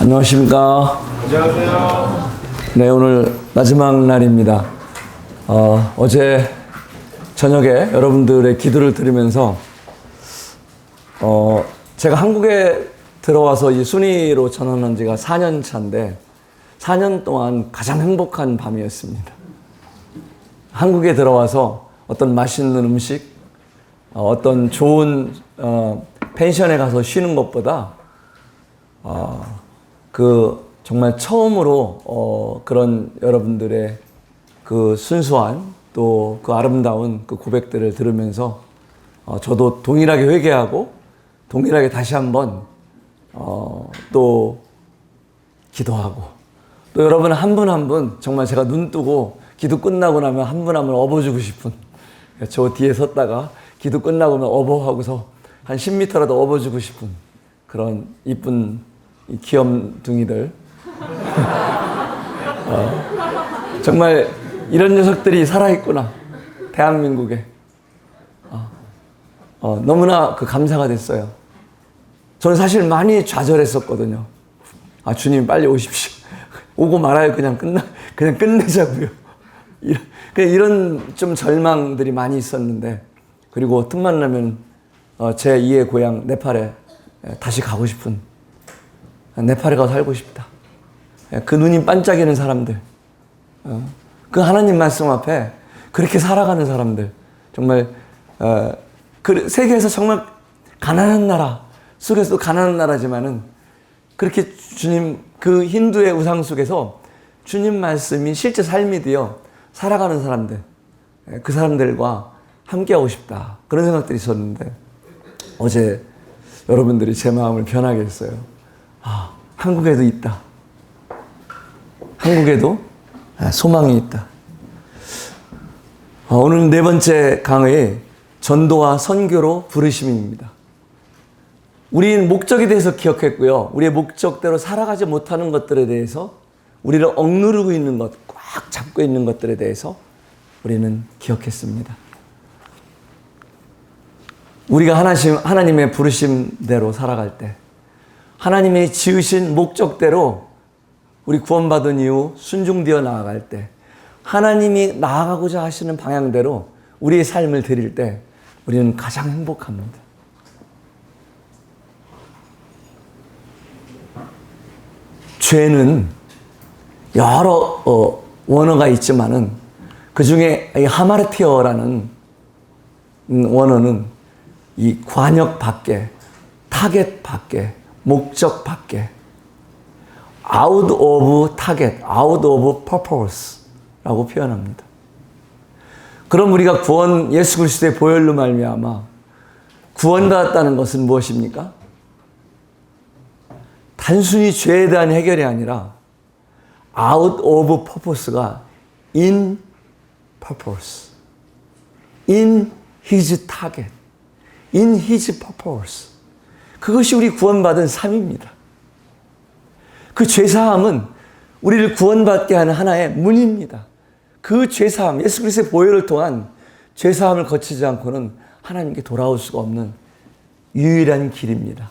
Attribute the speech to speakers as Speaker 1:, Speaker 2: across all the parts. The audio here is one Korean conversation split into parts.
Speaker 1: 안녕하십니까.
Speaker 2: 안녕하세요.
Speaker 1: 네, 오늘 마지막 날입니다. 어제 저녁에 여러분들의 기도를 들으면서 제가 한국에 들어와서 이 순위로 전환한 지가 4년 차인데 4년 동안 가장 행복한 밤이었습니다. 한국에 들어와서 어떤 맛있는 음식, 어떤 좋은 펜션에 가서 쉬는 것보다 정말 처음으로 그런 여러분들의 그 순수한 또 그 아름다운 그 고백들을 들으면서 저도 동일하게 회개하고 동일하게 다시 한번 또 기도하고 또 여러분 한 분 한 분 정말 제가 눈 뜨고 기도 끝나고 나면 한 분 한 분 업어주고 싶은, 저 뒤에 섰다가 기도 끝나고 나면 업어하고서 한 10m라도 업어주고 싶은 그런 이쁜 이 귀염둥이들. 정말 이런 녀석들이 살아있구나 대한민국에. 너무나 감사가 됐어요. 저는 사실 많이 좌절했었거든요. 주님 빨리 오십시오. 오고 말아요. 그냥 끝내자고요. 이런 좀 절망들이 많이 있었는데, 그리고 틈만 나면 제 2의 고향 네팔에 다시 가고 싶은, 네팔에 가서 살고 싶다. 그 눈이 반짝이는 사람들, 그 하나님 말씀 앞에 그렇게 살아가는 사람들, 정말 그 세계에서 정말 가난한 나라 속에서도 가난한 나라지만은 그렇게 주님 그 힌두의 우상 속에서 주님 말씀이 실제 삶이 되어 살아가는 사람들, 그 사람들과 함께하고 싶다, 그런 생각들이 있었는데 어제 여러분들이 제 마음을 변하게 했어요. 한국에도 있다. 한국에도 소망이 있다. 오늘 네 번째 강의, 전도와 선교로 부르심입니다. 우리는 목적에 대해서 기억했고요. 우리의 목적대로 살아가지 못하는 것들에 대해서, 우리를 억누르고 있는 것, 꽉 잡고 있는 것들에 대해서 우리는 기억했습니다. 우리가 하나님의 부르심대로 살아갈 때, 하나님의 지으신 목적대로 우리 구원받은 이후 순종되어 나아갈 때, 하나님이 나아가고자 하시는 방향대로 우리의 삶을 드릴 때 우리는 가장 행복합니다. 죄는 여러 원어가 있지만은 그 중에 이 하마르티어라는 원어는 이 관역 밖에, 타겟 밖에, 목적 밖에, out of target, out of purpose 라고 표현합니다. 그럼 우리가 예수 그리스도의 보혈로 말미암아 구원받았다는 것은 무엇입니까? 단순히 죄에 대한 해결이 아니라 out of purpose가 in purpose, in his target, in his purpose. 그것이 우리 구원받은 삶입니다. 그 죄사함은 우리를 구원받게 하는 하나의 문입니다. 그 죄사함, 예수 그리스도의 보혈을 통한 죄사함을 거치지 않고는 하나님께 돌아올 수가 없는 유일한 길입니다.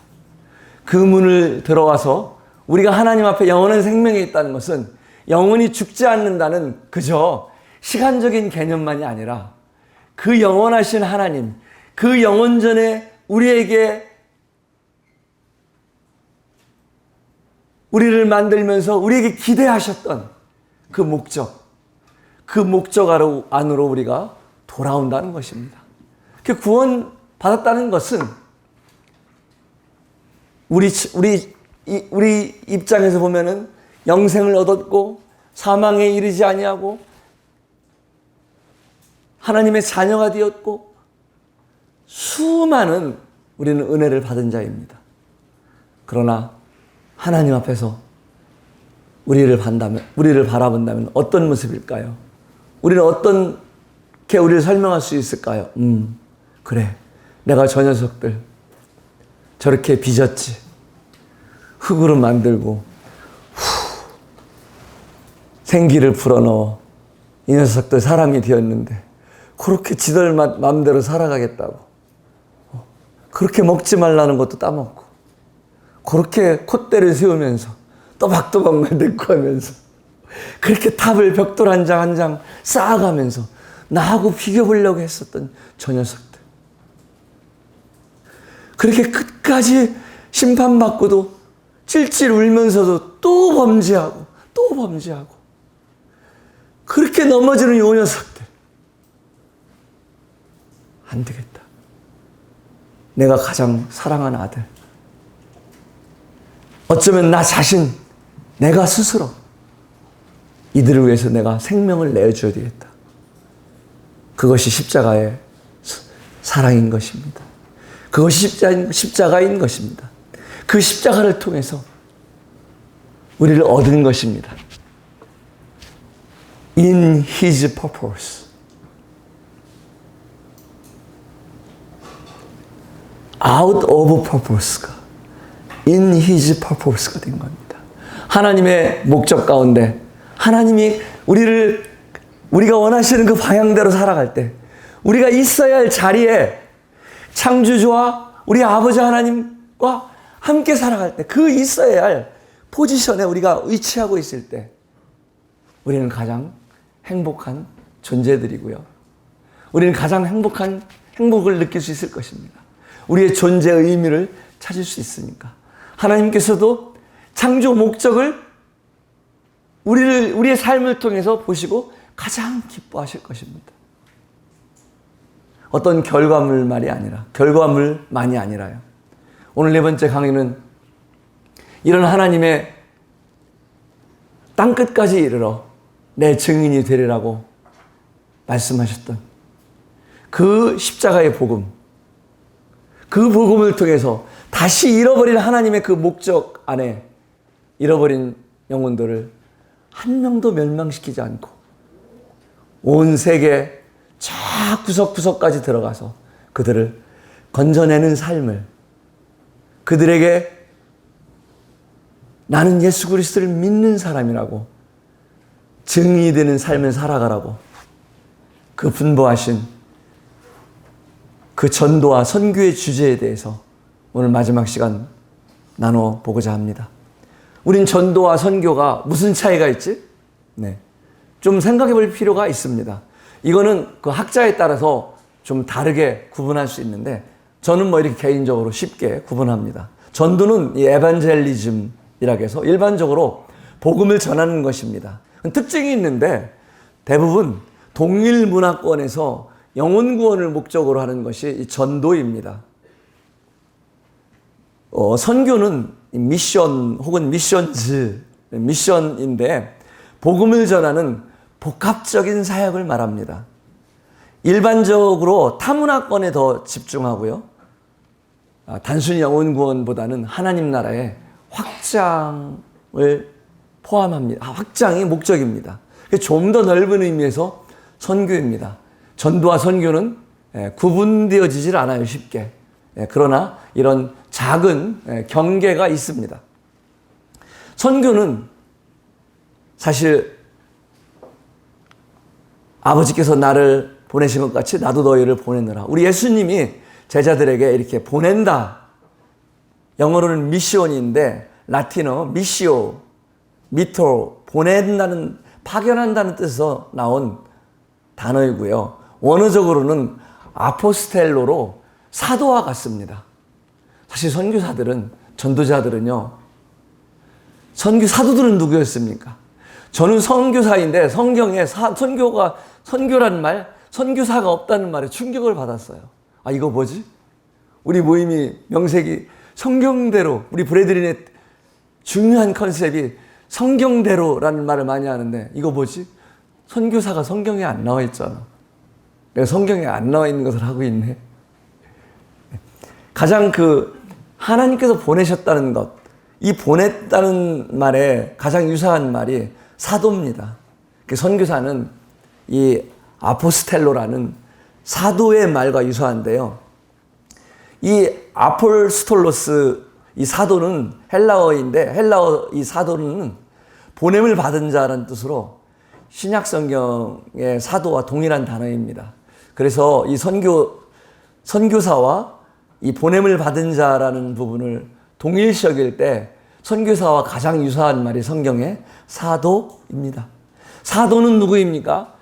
Speaker 1: 그 문을 들어와서 우리가 하나님 앞에 영원한 생명에 있다는 것은 영원히 죽지 않는다는 그저 시간적인 개념만이 아니라 그 영원하신 하나님, 그 영원전에 우리를 만들면서 우리에게 기대하셨던 그 목적 안으로 우리가 돌아온다는 것입니다. 그 구원 받았다는 것은 우리 입장에서 보면은 영생을 얻었고 사망에 이르지 아니하고 하나님의 자녀가 되었고 수많은 우리는 은혜를 받은 자입니다. 그러나 하나님 앞에서 우리를 바라본다면 어떤 모습일까요? 우리는 어떻게 우리를 설명할 수 있을까요? 그래, 내가 저 녀석들 저렇게 빚었지, 흙으로 만들고 생기를 불어넣어 이 녀석들 사람이 되었는데 그렇게 지들 마음대로 살아가겠다고, 그렇게 먹지 말라는 것도 따먹고 그렇게 콧대를 세우면서 또박또박 넣고 하면서 그렇게 탑을 벽돌 한 장 한 장 쌓아가면서 나하고 비교보려고 했었던 저 녀석들. 그렇게 끝까지 심판받고도 찔찔 울면서도 또 범죄하고 또 범죄하고 그렇게 넘어지는 요 녀석들. 안 되겠다. 내가 가장 사랑하는 아들. 어쩌면 나 자신, 내가 스스로 이들을 위해서 내가 생명을 내어줘야 되겠다. 그것이 십자가의 사랑인 것입니다. 그것이 십자가인 것입니다. 그 십자가를 통해서 우리를 얻은 것입니다. In His purpose. Out of purpose가 In His purpose가 된 겁니다. 하나님의 목적 가운데 하나님이 우리가 원하시는 그 방향대로 살아갈 때 우리가 있어야 할 자리에 창조주와 우리 아버지 하나님과 함께 살아갈 때 그 있어야 할 포지션에 우리가 위치하고 있을 때 우리는 가장 행복한 존재들이고요. 우리는 가장 행복을 느낄 수 있을 것입니다. 우리의 존재의 의미를 찾을 수 있으니까. 하나님께서도 창조 목적을 우리의 삶을 통해서 보시고 가장 기뻐하실 것입니다. 어떤 결과물만이 아니라요. 오늘 네 번째 강의는 이런 하나님의 땅끝까지 이르러 내 증인이 되리라고 말씀하셨던 그 십자가의 복음, 그 복음을 통해서 다시 잃어버린 하나님의 그 목적 안에 잃어버린 영혼들을 한 명도 멸망시키지 않고 온 세계 저 구석구석까지 들어가서 그들을 건져내는 삶을, 그들에게 나는 예수 그리스도를 믿는 사람이라고 증인이 되는 삶을 살아가라고 그 분부하신 그 전도와 선교의 주제에 대해서 오늘 마지막 시간 나눠보고자 합니다. 우린 전도와 선교가 무슨 차이가 있지? 네. 좀 생각해 볼 필요가 있습니다. 이거는 그 학자에 따라서 좀 다르게 구분할 수 있는데 저는 이렇게 개인적으로 쉽게 구분합니다. 전도는 이 에반젤리즘이라고 해서 일반적으로 복음을 전하는 것입니다. 특징이 있는데 대부분 동일 문화권에서 영혼 구원을 목적으로 하는 것이 이 전도입니다. 선교는 미션 혹은 미션인데 복음을 전하는 복합적인 사역을 말합니다. 일반적으로 타문화권에 더 집중하고요. 단순히 영혼 구원보다는 하나님 나라의 확장을 포함합니다. 확장이 목적입니다. 좀 더 넓은 의미에서 선교입니다. 전도와 선교는 구분되어지질 않아요, 쉽게. 그러나 이런 작은 경계가 있습니다. 선교는 사실 아버지께서 나를 보내신 것 같이 나도 너희를 보내느라. 우리 예수님이 제자들에게 이렇게 보낸다. 영어로는 미시온인데 라틴어 미시오, 미토, 보낸다는, 파견한다는 뜻에서 나온 단어이고요. 원어적으로는 아포스텔로로 사도와 같습니다. 사실 선교사들은, 전도자들은요, 사도들은 누구였습니까? 저는 선교사인데 성경에 선교라는 말, 선교사가 없다는 말에 충격을 받았어요. 이거 뭐지? 우리 모임이 명색이 성경대로, 우리 브래들린의 중요한 컨셉이 성경대로라는 말을 많이 하는데 이거 뭐지? 선교사가 성경에 안 나와 있잖아. 내가 성경에 안 나와 있는 것을 하고 있네. 가장 하나님께서 보내셨다는 것, 이 보냈다는 말에 가장 유사한 말이 사도입니다. 선교사는 이 아포스텔로라는 사도의 말과 유사한데요. 이 아폴스톨로스, 이 사도는 헬라어인데 헬라어 이 사도는 보냄을 받은 자라는 뜻으로 신약 성경의 사도와 동일한 단어입니다. 그래서 이 선교사와 이 보냄을 받은 자라는 부분을 동일시 여길 때 선교사와 가장 유사한 말이 성경의 사도입니다. 사도는 누구입니까?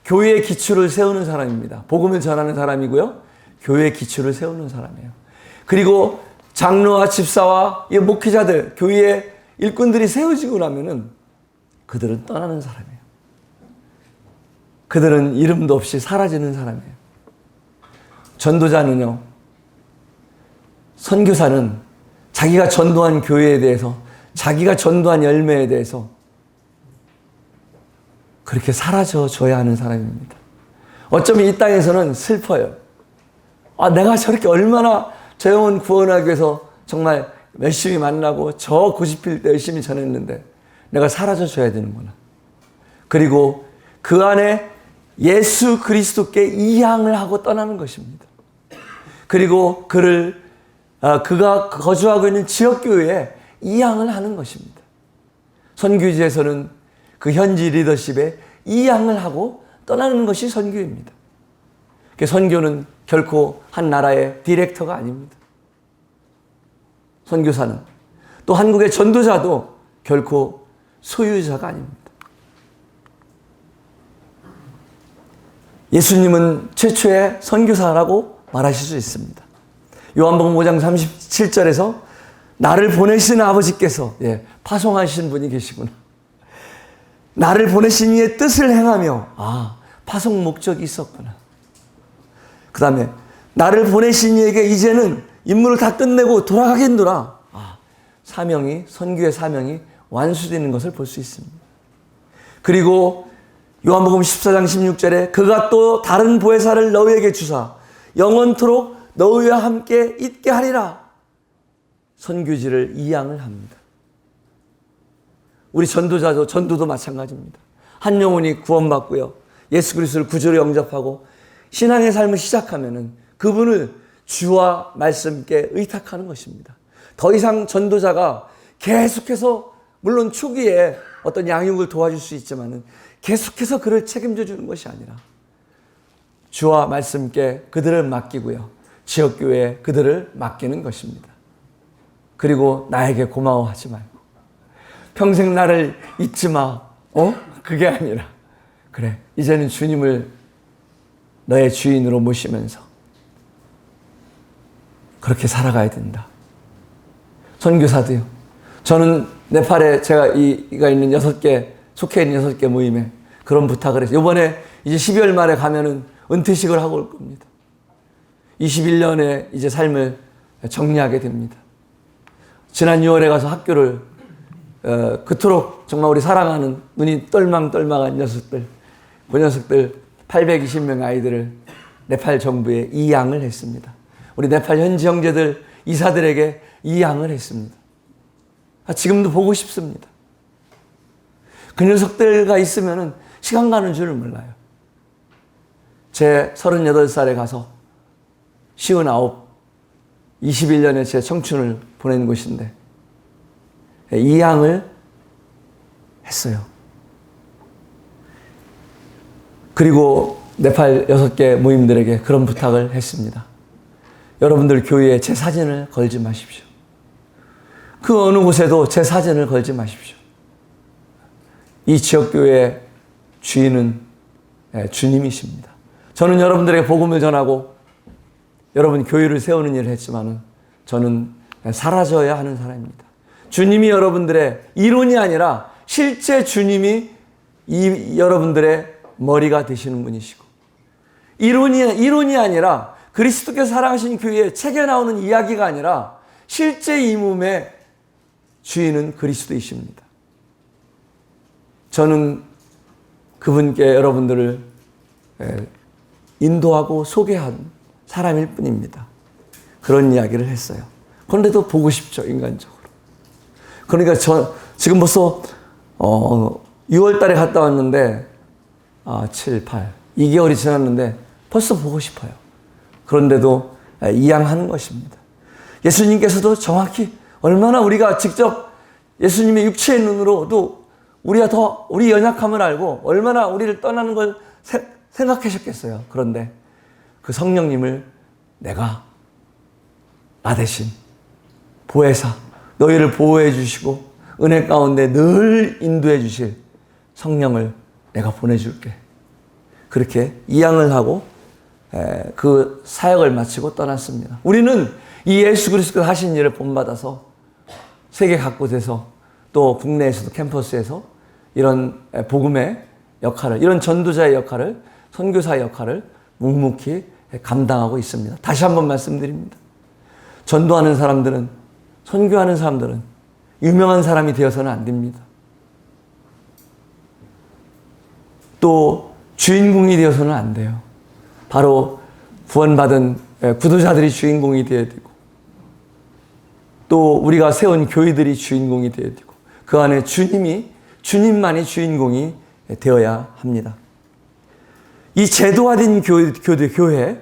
Speaker 1: 교회의 기초를 세우는 사람입니다. 복음을 전하는 사람이고요. 교회의 기초를 세우는 사람이에요. 그리고 장로와 집사와 이 목회자들, 교회의 일꾼들이 세워지고 나면은 그들은 떠나는 사람이에요. 그들은 이름도 없이 사라지는 사람이에요. 전도자는요, 선교사는 자기가 전도한 교회에 대해서, 자기가 전도한 열매에 대해서 그렇게 사라져줘야 하는 사람입니다. 어쩌면 이 땅에서는 슬퍼요. 내가 저렇게 얼마나 저 영혼 구원하기 위해서 정말 열심히 만나고 저 고집필 때 열심히 전했는데 내가 사라져줘야 되는구나. 그리고 그 안에 예수 그리스도께 이양을 하고 떠나는 것입니다. 그리고 그가 거주하고 있는 지역교회에 이양을 하는 것입니다. 선교지에서는 그 현지 리더십에 이양을 하고 떠나는 것이 선교입니다. 선교는 결코 한 나라의 디렉터가 아닙니다. 선교사는 또 한국의 전도자도 결코 소유자가 아닙니다. 예수님은 최초의 선교사라고 말하실 수 있습니다. 요한복음 5장 37절에서 나를 보내신 아버지께서 파송하신 분이 계시구나. 나를 보내신 이의 뜻을 행하며 파송 목적이 있었구나. 그 다음에 나를 보내신 이에게 이제는 임무를 다 끝내고 돌아가겠노라. 사명이, 선교의 사명이 완수되는 것을 볼 수 있습니다. 그리고 요한복음 14장 16절에 그가 또 다른 보혜사를 너희에게 주사 영원토록 너희와 함께 있게 하리라. 선교지를 이양을 합니다. 우리 전도도 마찬가지입니다. 한 영혼이 구원받고요, 예수 그리스도를 구주로 영접하고 신앙의 삶을 시작하면은 그분을 주와 말씀께 의탁하는 것입니다. 더 이상 전도자가 계속해서, 물론 초기에 어떤 양육을 도와줄 수 있지만은 계속해서 그를 책임져 주는 것이 아니라 주와 말씀께 그들을 맡기고요, 지역교회에 그들을 맡기는 것입니다. 그리고 나에게 고마워하지 말고 평생 나를 잊지 마. 그게 아니라 그래, 이제는 주님을 너의 주인으로 모시면서 그렇게 살아가야 된다. 선교사도요. 저는 네팔에 제가 이가 있는 6개, 속해 있는 6개 모임에 그런 부탁을 했어요. 이번에 이제 12월 말에 가면은 은퇴식을 하고 올 겁니다. 21년의 이제 삶을 정리하게 됩니다. 지난 6월에 가서 학교를 그토록 정말 우리 사랑하는 눈이 똘망똘망한 녀석들, 그 녀석들 820명 아이들을 네팔 정부에 이양을 했습니다. 우리 네팔 현지 형제들, 이사들에게 이양을 했습니다. 지금도 보고 싶습니다. 그 녀석들과 있으면 시간 가는 줄을 몰라요. 제 38살에 가서 59, 21년에 제 청춘을 보낸 곳인데 이양을 했어요. 그리고 네팔 6개 모임들에게 그런 부탁을 했습니다. 여러분들 교회에 제 사진을 걸지 마십시오. 그 어느 곳에도 제 사진을 걸지 마십시오. 이 지역교회의 주인은 주님이십니다. 저는 여러분들에게 복음을 전하고 여러분 교회를 세우는 일을 했지만은 저는 사라져야 하는 사람입니다. 주님이 여러분들의 이론이 아니라 실제 주님이 여러분들의 머리가 되시는 분이시고, 이론이 아니라 그리스도께서 살아가신 교회에 책에 나오는 이야기가 아니라 실제 이 몸의 주인은 그리스도이십니다. 저는 그분께 여러분들을 인도하고 소개한 사람일 뿐입니다. 그런 이야기를 했어요. 그런데도 보고 싶죠, 인간적으로. 그러니까 지금 벌써 6월 달에 갔다 왔는데 7, 8, 2개월이 지났는데 벌써 보고 싶어요. 그런데도 이양하는 것입니다. 예수님께서도 정확히 얼마나 우리가 직접 예수님의 육체의 눈으로도 우리가 더 우리 연약함을 알고 얼마나 우리를 떠나는 걸 생각하셨겠어요. 그런데 그 성령님을 내가 나 대신 보혜사, 너희를 보호해 주시고 은혜 가운데 늘 인도해 주실 성령을 내가 보내줄게. 그렇게 이양을 하고 그 사역을 마치고 떠났습니다. 우리는 이 예수 그리스도가 하신 일을 본받아서 세계 각곳에서 또 국내에서도 캠퍼스에서 이런 복음의 역할을, 이런 전도자의 역할을, 선교사의 역할을 묵묵히 감당하고 있습니다. 다시 한번 말씀드립니다. 전도하는 사람들은, 선교하는 사람들은 유명한 사람이 되어서는 안 됩니다. 또 주인공이 되어서는 안 돼요. 바로 구원받은 구도자들이 주인공이 되어야 되고, 또 우리가 세운 교회들이 주인공이 되어야 되고, 그 안에 주님만이 주인공이 되어야 합니다. 이 제도화된 교회,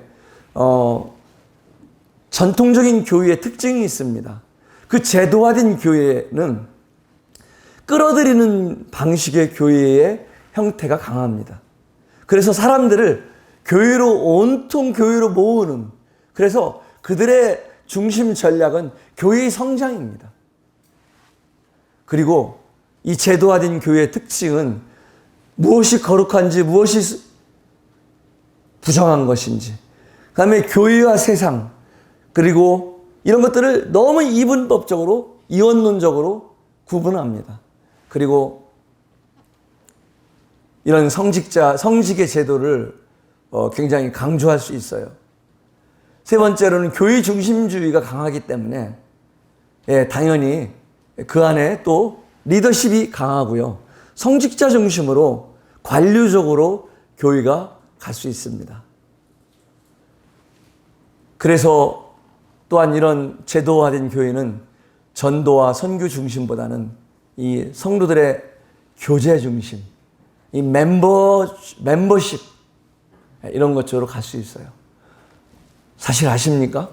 Speaker 1: 전통적인 교회의 특징이 있습니다. 그 제도화된 교회는 끌어들이는 방식의 교회의 형태가 강합니다. 그래서 사람들을 온통 교회로 모으는, 그래서 그들의 중심 전략은 교회의 성장입니다. 그리고 이 제도화된 교회의 특징은 무엇이 거룩한지, 무엇이 부정한 것인지, 그 다음에 교회와 세상, 그리고 이런 것들을 너무 이분법적으로, 이원론적으로 구분합니다. 그리고 이런 성직의 제도를 굉장히 강조할 수 있어요. 세 번째로는 교회 중심주의가 강하기 때문에 당연히 그 안에 또 리더십이 강하고요. 성직자 중심으로 관료적으로 교회가 갈 수 있습니다. 그래서 또한 이런 제도화된 교회는 전도와 선교 중심보다는 이 성도들의 교제 중심, 이 멤버십 이런 것으로 갈 수 있어요. 사실 아십니까?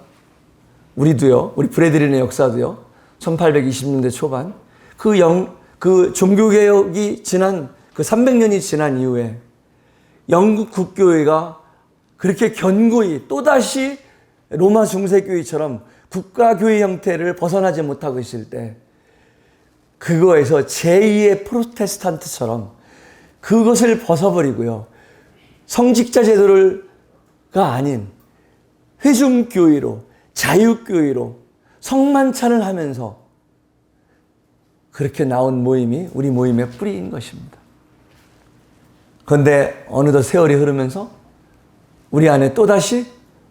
Speaker 1: 우리도요, 우리 브래들린의 역사도요, 1820년대 초반 그 종교개혁이 지난 그 300년이 지난 이후에 영국 국교회가 그렇게 견고히 또다시 로마 중세교회처럼 국가교회 형태를 벗어나지 못하고 있을 때, 그거에서 제2의 프로테스탄트처럼 그것을 벗어버리고요, 성직자 제도가 아닌 회중교회로, 자유교회로 성만찬을 하면서 그렇게 나온 모임이 우리 모임의 뿌리인 것입니다. 그런데 어느덧 세월이 흐르면서 우리 안에 또다시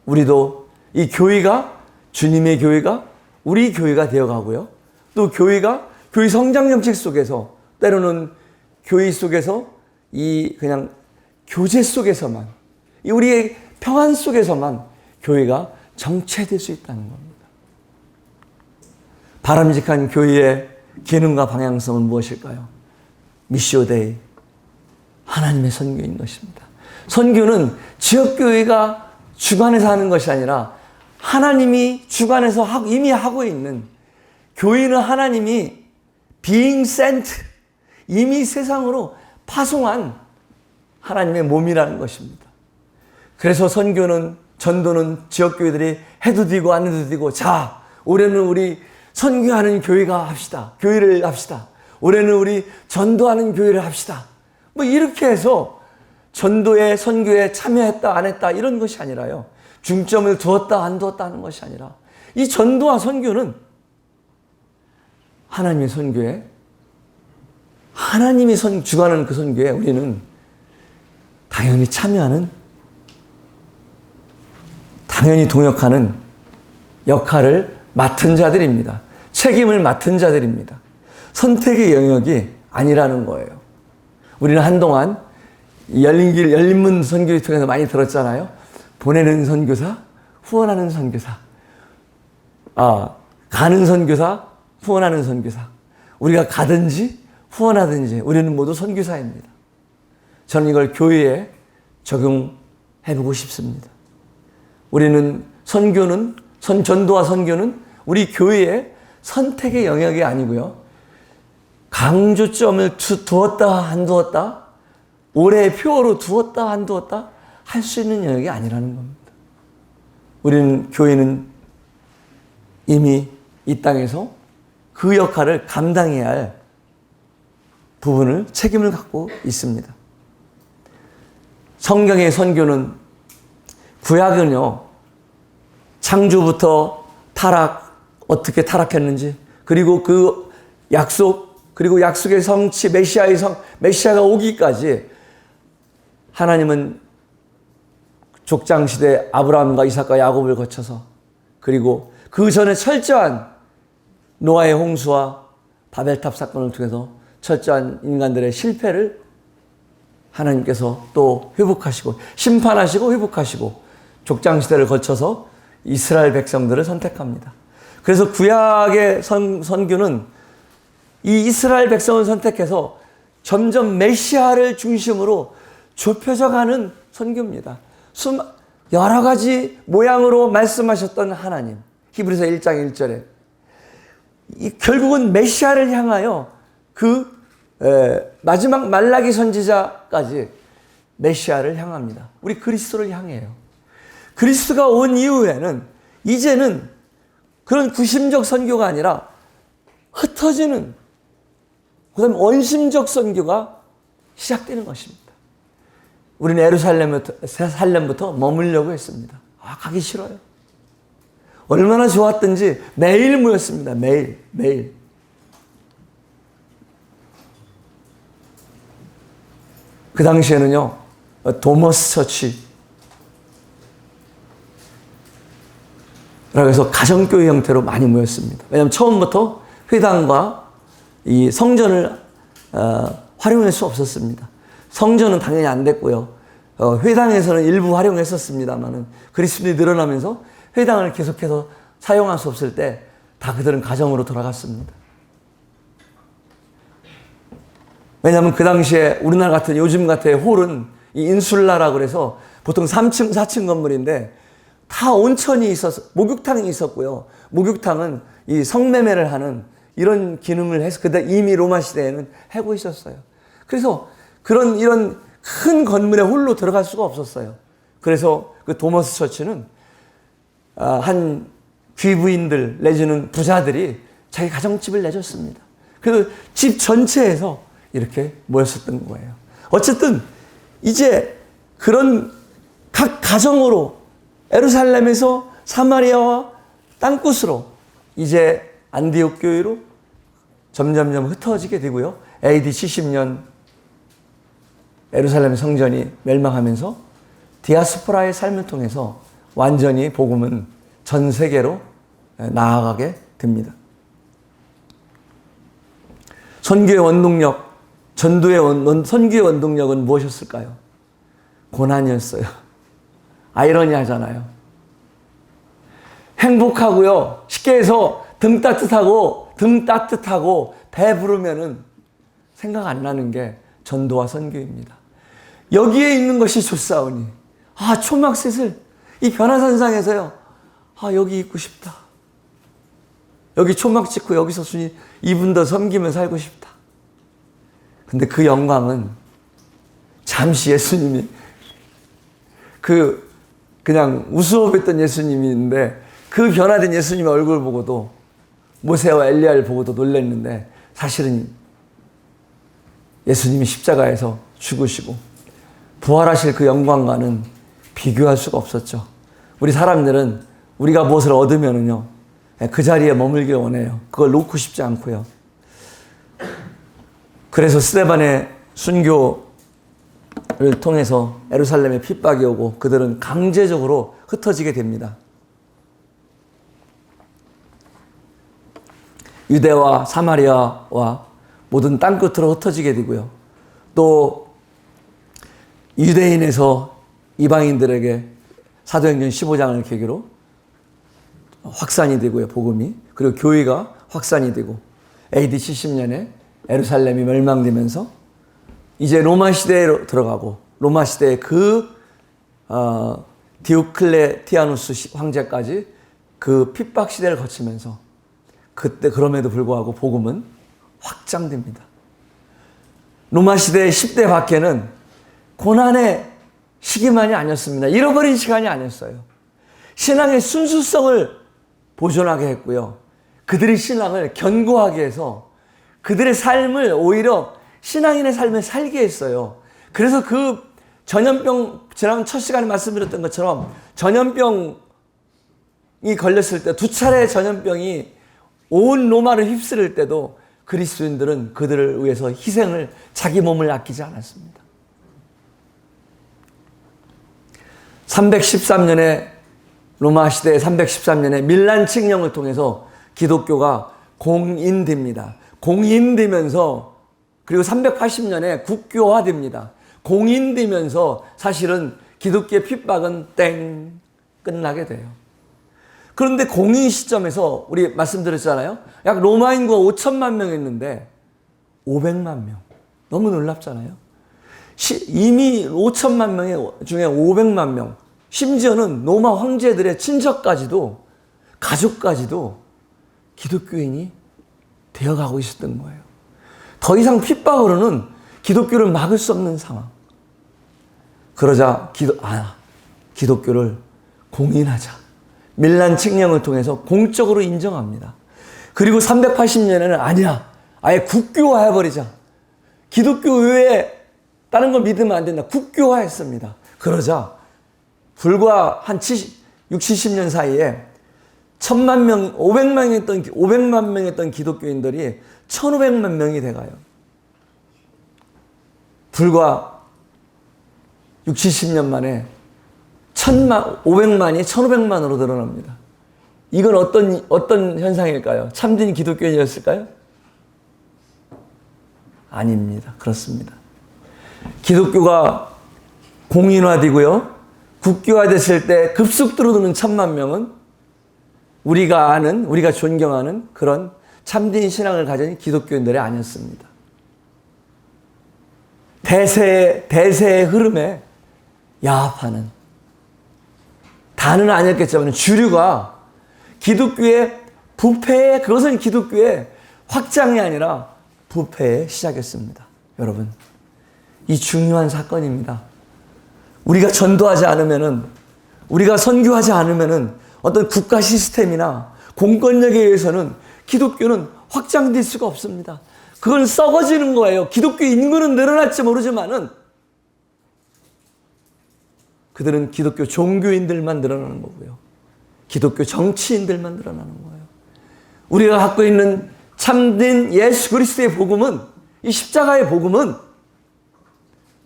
Speaker 1: 우리도 이 교회가, 주님의 교회가 우리 교회가 되어가고요, 또 교회가 교회 성장 정책 속에서, 때로는 교회 속에서 이 그냥 교제 속에서만, 이 우리의 평안 속에서만 교회가 정체될 수 있다는 겁니다. 바람직한 교회의 기능과 방향성은 무엇일까요? 미시오 데이, 하나님의 선교인 것입니다. 선교는 지역교회가 주관해서 하는 것이 아니라 하나님이 주관해서 이미 하고 있는, 교회는 하나님이 being sent, 이미 세상으로 파송한 하나님의 몸이라는 것입니다. 그래서 전도는 지역교회들이 해도 되고 안 해도 되고, 자, 올해는 우리 선교하는 교회가 합시다. 교회를 합시다. 올해는 우리 전도하는 교회를 합시다. 뭐 이렇게 해서 전도에, 선교에 참여했다 안 했다 이런 것이 아니라요, 중점을 두었다 안 두었다 하는 것이 아니라, 이 전도와 선교는 하나님의 선교에, 하나님이 주관하는 그 선교에 우리는 당연히 참여하는, 당연히 동역하는 역할을 맡은 자들입니다. 책임을 맡은 자들입니다. 선택의 영역이 아니라는 거예요. 우리는 한동안 열린 문 선교를 통해서 많이 들었잖아요. 보내는 선교사, 후원하는 선교사. 가는 선교사, 후원하는 선교사. 우리가 가든지 후원하든지 우리는 모두 선교사입니다. 저는 이걸 교회에 적용해보고 싶습니다. 우리는 전도와 선교는 우리 교회의 선택의 영역이 아니고요, 강조점을 두었다 안 두었다, 올해의 표어로 두었다 안 두었다 할 수 있는 영역이 아니라는 겁니다. 우리는, 교회는 이미 이 땅에서 그 역할을 감당해야 할 부분을 책임을 갖고 있습니다. 성경의 선교는 구약은요, 창조부터 어떻게 타락했는지, 그리고 그 그리고 약속의 성취, 메시아가 오기까지 하나님은 족장시대 아브라함과 이삭과 야곱을 거쳐서, 그리고 그 전에 철저한 노아의 홍수와 바벨탑 사건을 통해서 철저한 인간들의 실패를 하나님께서 또 회복하시고, 심판하시고 회복하시고, 족장시대를 거쳐서 이스라엘 백성들을 선택합니다. 그래서 구약의 선교는 이 이스라엘 백성을 선택해서 점점 메시아를 중심으로 좁혀져가는 선교입니다. 여러 가지 모양으로 말씀하셨던 하나님, 히브리서 1장 1절에 결국은 메시아를 향하여 마지막 말라기 선지자까지 메시아를 향합니다. 우리 그리스도를 향해요. 그리스도가 온 이후에는 이제는 그런 구심적 선교가 아니라 흩어지는, 그다음에 원심적 선교가 시작되는 것입니다. 우리는 예루살렘부터 머물려고 했습니다. 가기 싫어요. 얼마나 좋았든지 매일 모였습니다. 매일. 그 당시에는요, 도머스 처치, 그래서 가정교회 형태로 많이 모였습니다. 왜냐하면 처음부터 회당과 이 성전을 활용할 수 없었습니다. 성전은 당연히 안 됐고요. 회당에서는 일부 활용했었습니다만은 그리스도인이 늘어나면서 회당을 계속해서 사용할 수 없을 때 다 그들은 가정으로 돌아갔습니다. 왜냐하면 그 당시에 우리나라 같은 요즘 같은 홀은 이 인슐라라고 그래서 보통 3층, 4층 건물인데 다 온천이 목욕탕이 있었고요. 목욕탕은 이 성매매를 하는 이런 기능을 해서 그때 이미 로마 시대에는 하고 있었어요. 그래서 이런 큰 건물에 홀로 들어갈 수가 없었어요. 그래서 그 도머스 처치는 한 귀부인들 내지는 부자들이 자기 가정집을 내줬습니다. 그래서 집 전체에서 이렇게 모였었던 거예요. 어쨌든 이제 그런 각 가정으로 예루살렘에서 사마리아와 땅끝으로 이제 안디옥 교회로 점점점 흩어지게 되고요. AD 70년 예루살렘 성전이 멸망하면서 디아스포라의 삶을 통해서 완전히 복음은 전 세계로 나아가게 됩니다. 선교의 원동력, 선교의 원동력은 무엇이었을까요? 고난이었어요. 아이러니하잖아요. 행복하고요. 쉽게 해서 등 따뜻하고 배부르면은 생각 안 나는 게 전도와 선교입니다. 여기에 있는 것이 좋사오니 초막셋을 이 변화산상에서요. 여기 있고 싶다. 여기 초막 짓고 여기서 순이 2분 더 섬기며 살고 싶다. 근데 그 영광은 잠시 예수님이 그냥 우스워했던 예수님이 있는데 그 변화된 예수님의 얼굴 보고도 모세와 엘리야를 보고도 놀랐는데 사실은 예수님이 십자가에서 죽으시고 부활하실 그 영광과는 비교할 수가 없었죠. 우리 사람들은 우리가 무엇을 얻으면은요, 그 자리에 머물길 원해요. 그걸 놓고 싶지 않고요. 그래서 스데반의 순교를 통해서 예루살렘에 핍박이 오고 그들은 강제적으로 흩어지게 됩니다. 유대와 사마리아와 모든 땅끝으로 흩어지게 되고요. 또 유대인에서 이방인들에게 사도행전 15장을 계기로 확산이 되고요. 복음이. 그리고 교회가 확산이 되고 AD 70년에 예루살렘이 멸망되면서 이제 로마 시대로 들어가고 로마 시대의 디오클레티아누스 황제까지 그 핍박 시대를 거치면서 그때 그럼에도 불구하고 복음은 확장됩니다. 로마 시대의 10대 박해는 고난의 시기만이 아니었습니다. 잃어버린 시간이 아니었어요. 신앙의 순수성을 보존하게 했고요. 그들의 신앙을 견고하게 해서 그들의 삶을 오히려 신앙인의 삶을 살게 했어요. 그래서 그 전염병, 지난 첫 시간에 말씀드렸던 것처럼 전염병이 걸렸을 때, 2차례 전염병이 온 로마를 휩쓸을 때도 그리스도인들은 그들을 위해서 희생을, 자기 몸을 아끼지 않았습니다. 313년에 로마 시대의 313년에 밀란 칙령을 통해서 기독교가 공인됩니다. 공인되면서 그리고 380년에 국교화됩니다. 공인되면서 사실은 기독교의 핍박은 땡 끝나게 돼요. 그런데 공인 시점에서 우리 말씀드렸잖아요. 약 로마 인구가 5천만 명이었는데 500만 명. 너무 놀랍잖아요. 이미 5천만 명 중에 500만 명. 심지어는 로마 황제들의 친척까지도, 가족까지도 기독교인이 되어가고 있었던 거예요. 더 이상 핍박으로는 기독교를 막을 수 없는 상황. 그러자 기독교를 공인하자. 밀란 칙령을 통해서 공적으로 인정합니다. 그리고 380년에는 아니야, 아예 국교화해버리자. 기독교 외에 다른 걸 믿으면 안 된다. 국교화했습니다. 그러자 불과 한 60, 70년 사이에 1000만 명, 500만 명이었던 기독교인들이 1500만 명이 돼가요. 불과 60, 70년 만에 500만이 1500만으로 늘어납니다. 이건 어떤 현상일까요? 참된 기독교인이었을까요? 아닙니다. 그렇습니다. 기독교가 공인화되고요, 국교화됐을 때 급속도로 드는 1000만 명은 우리가 아는, 우리가 존경하는 그런 참된 신앙을 가진 기독교인들이 아니었습니다. 대세의 흐름에 야합하는, 다는 아니었겠지만 주류가 기독교의 부패에, 그것은 기독교의 확장이 아니라 부패에 시작했습니다. 여러분, 이 중요한 사건입니다. 우리가 전도하지 않으면은, 우리가 선교하지 않으면은 어떤 국가 시스템이나 공권력에 의해서는 기독교는 확장될 수가 없습니다. 그건 썩어지는 거예요. 기독교 인구는 늘어날지 모르지만은 그들은 기독교 종교인들만 늘어나는 거고요. 기독교 정치인들만 늘어나는 거예요. 우리가 갖고 있는 참된 예수 그리스도의 복음은, 이 십자가의 복음은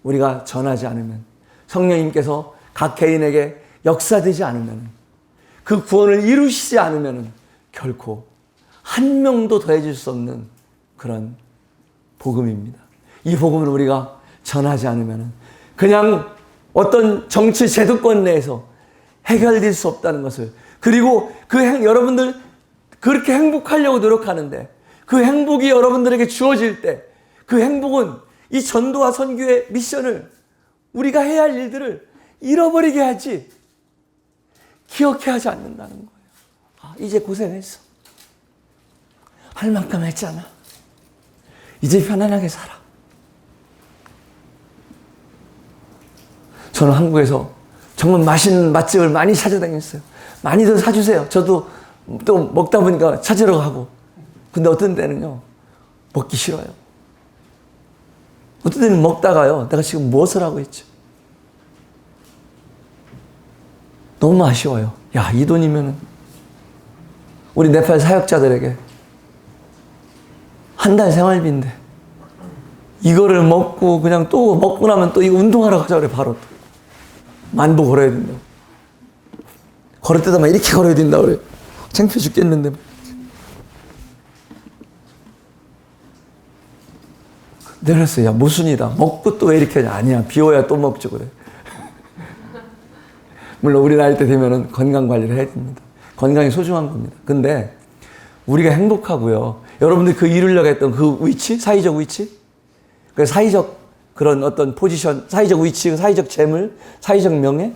Speaker 1: 우리가 전하지 않으면, 성령님께서 각 개인에게 역사되지 않으면, 그 구원을 이루시지 않으면 결코 한 명도 더해질 수 없는 그런 복음입니다. 이 복음을 우리가 전하지 않으면 그냥 어떤 정치 제도권 내에서 해결될 수 없다는 것을, 그리고 여러분들 그렇게 행복하려고 노력하는데 그 행복이 여러분들에게 주어질 때 그 행복은 이 전도와 선교의 미션을, 우리가 해야 할 일들을 잃어버리게 하지 기억해 하지 않는다는 거예요. 아, 이제 고생했어. 할 만큼 했잖아. 이제 편안하게 살아. 저는 한국에서 정말 맛있는 맛집을 많이 찾아다녔어요. 많이들 사주세요. 저도 또 먹다 보니까 찾으러 가고. 근데 어떤 때는요, 먹기 싫어요. 어떤 때는 먹다가요, 내가 지금 무엇을 하고 있지? 너무 아쉬워요. 야, 이 돈이면은 우리 네팔 사역자들에게 한 달 생활비인데 이거를 먹고 그냥 또 먹고 나면 또 이거 운동하러 가자 그래. 바로 만보 걸어야 된다고. 걸을 때도 막 이렇게 걸어야 된다고 그래. 창피해 죽겠는데. 내가 그랬어요. 야, 모순이다. 먹고 또 왜 이렇게 하냐. 아니야, 비워야 또 먹죠 그래. 물론 우리 나이 때 되면은 건강 관리를 해야 됩니다. 건강이 소중한 겁니다. 근데 우리가 행복하고요, 여러분들이 그 이루려고 했던 그 위치, 사회적 위치, 그 사회적 그런 어떤 포지션, 사회적 위치, 사회적 재물, 사회적 명예,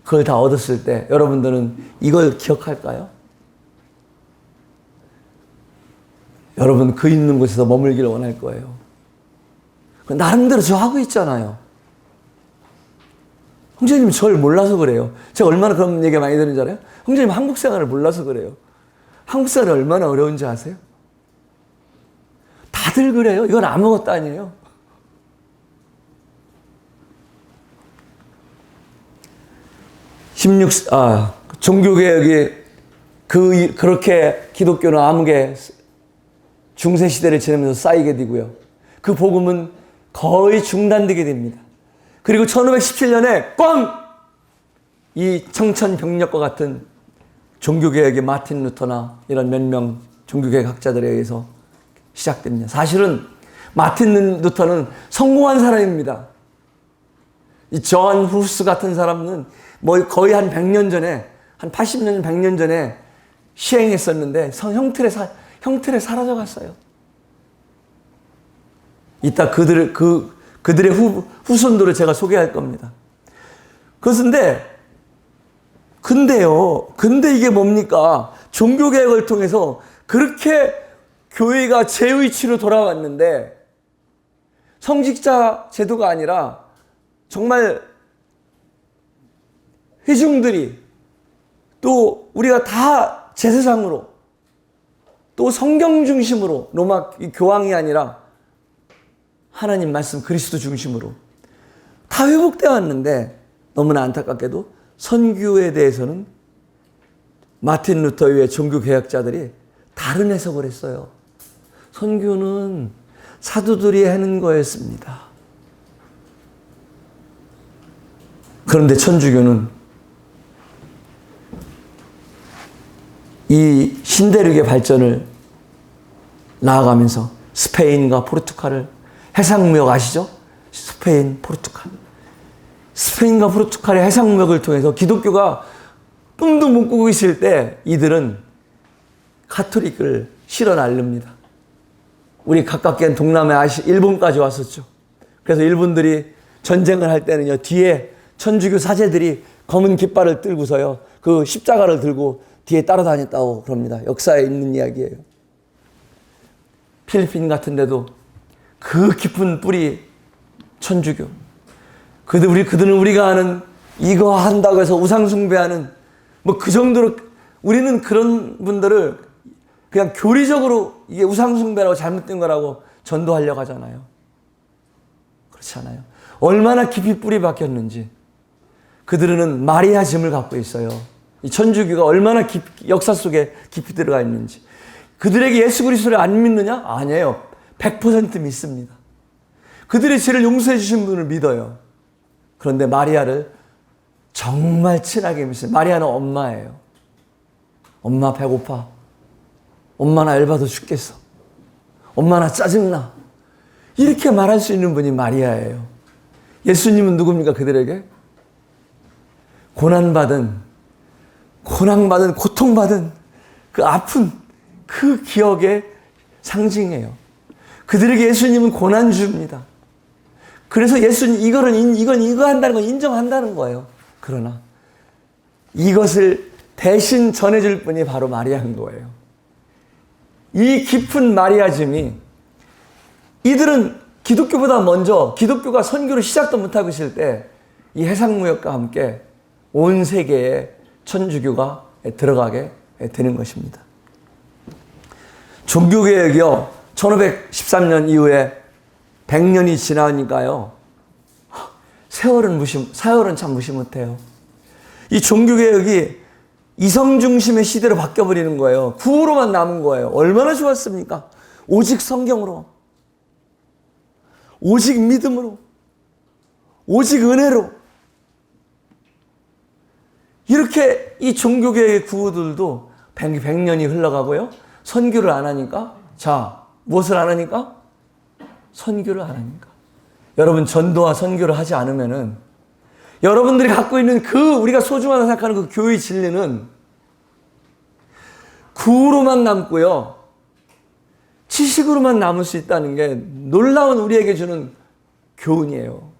Speaker 1: 그걸 다 얻었을 때 여러분들은 이걸 기억할까요? 여러분 그 있는 곳에서 머물기를 원할 거예요. 나름대로 저 하고 있잖아요. 형제님 저를 몰라서 그래요. 제가 얼마나 그런 얘기 많이 들은 줄 알아요? 형제님 한국 생활을 몰라서 그래요. 한국 사람이 얼마나 어려운지 아세요? 다들 그래요. 이건 아무것도 아니에요. 종교개혁이 그렇게 기독교는 암흑의 중세시대를 지나면서 쌓이게 되고요. 그 복음은 거의 중단되게 됩니다. 그리고 1517년에 꽝! 이 청천벽력과 같은 종교개혁의 마틴 루터나 이런 몇 명 종교개혁학자들에 의해서 시작됩니다. 사실은 마틴 루터는 성공한 사람입니다. 이 존 후스 같은 사람은 뭐 거의 한 100년 전에, 한 80년, 100년 전에 시행했었는데 형틀에 사라져갔어요. 이따 그들의 후손들을 제가 소개할 겁니다. 근데 이게 뭡니까? 종교개혁을 통해서 그렇게 교회가 제위치로 돌아왔는데 성직자 제도가 아니라 정말 회중들이 또 우리가 다 제사장으로 또 성경 중심으로 로마 교황이 아니라 하나님 말씀 그리스도 중심으로 다 회복되어 왔는데 너무나 안타깝게도 선교에 대해서는 마틴 루터 이후의 종교개혁자들이 다른 해석을 했어요. 선교는 사도들이 하는 거였습니다. 그런데 천주교는 이 신대륙의 발전을 나아가면서 스페인과 포르투갈을 해상무역 아시죠? 스페인, 포르투갈. 스페인과 포르투갈의 해상무역을 통해서 기독교가 꿈도 못 꾸고 있을 때 이들은 카톨릭을 실어 날릅니다. 우리 가깝게 동남아 일본까지 왔었죠. 그래서 일본들이 전쟁을 할 때는요, 뒤에 천주교 사제들이 검은 깃발을 들고서요, 그 십자가를 들고 뒤에 따라다녔다고 그럽니다. 역사에 있는 이야기예요. 필리핀 같은 데도 그 깊은 뿌리 천주교. 그들은 우리가 아는 이거 한다고 해서 우상숭배하는 뭐 그 정도로 우리는 그런 분들을 그냥 교리적으로 이게 우상숭배라고 잘못된 거라고 전도하려고 하잖아요. 그렇지 않아요. 얼마나 깊이 뿌리 박혔는지. 그들은 마리아즘을 갖고 있어요. 이 천주교가 얼마나 역사 속에 깊이 들어가 있는지. 그들에게 예수 그리스도를 안 믿느냐? 아니에요. 100% 믿습니다. 그들의 죄를 용서해 주신 분을 믿어요. 그런데 마리아를 정말 친하게 믿습니다. 마리아는 엄마예요. 엄마 배고파. 엄마 나 열받아 죽겠어. 엄마 나 짜증나. 이렇게 말할 수 있는 분이 마리아예요. 예수님은 누굽니까? 그들에게? 고난받은, 고통받은 그 아픈 그 기억의 상징이에요. 그들에게 예수님은 고난주입니다. 그래서 예수님 이거 한다는 건 인정한다는 거예요. 그러나 이것을 대신 전해줄 분이 바로 마리아인 거예요. 이 깊은 마리아즘이 이들은 기독교보다 먼저 기독교가 선교를 시작도 못하고 있을 때 이 해상무역과 함께 온 세계에 천주교가 들어가게 되는 것입니다. 종교개혁이요, 1513년 이후에 100년이 지나니까요, 세월은 참 무시 못해요. 이 종교개혁이 이성 중심의 시대로 바뀌어버리는 거예요. 구호로만 남은 거예요. 얼마나 좋았습니까? 오직 성경으로, 오직 믿음으로, 오직 은혜로. 이렇게 이 종교개혁의 구호들도 100년이 흘러가고요. 선교를 안 하니까, 자, 무엇을 안 하니까? 선교를 안 하니까. 여러분, 전도와 선교를 하지 않으면은 여러분들이 갖고 있는 우리가 소중하다고 생각하는 그 교의 진리는 구로만 남고요, 지식으로만 남을 수 있다는 게 놀라운 우리에게 주는 교훈이에요.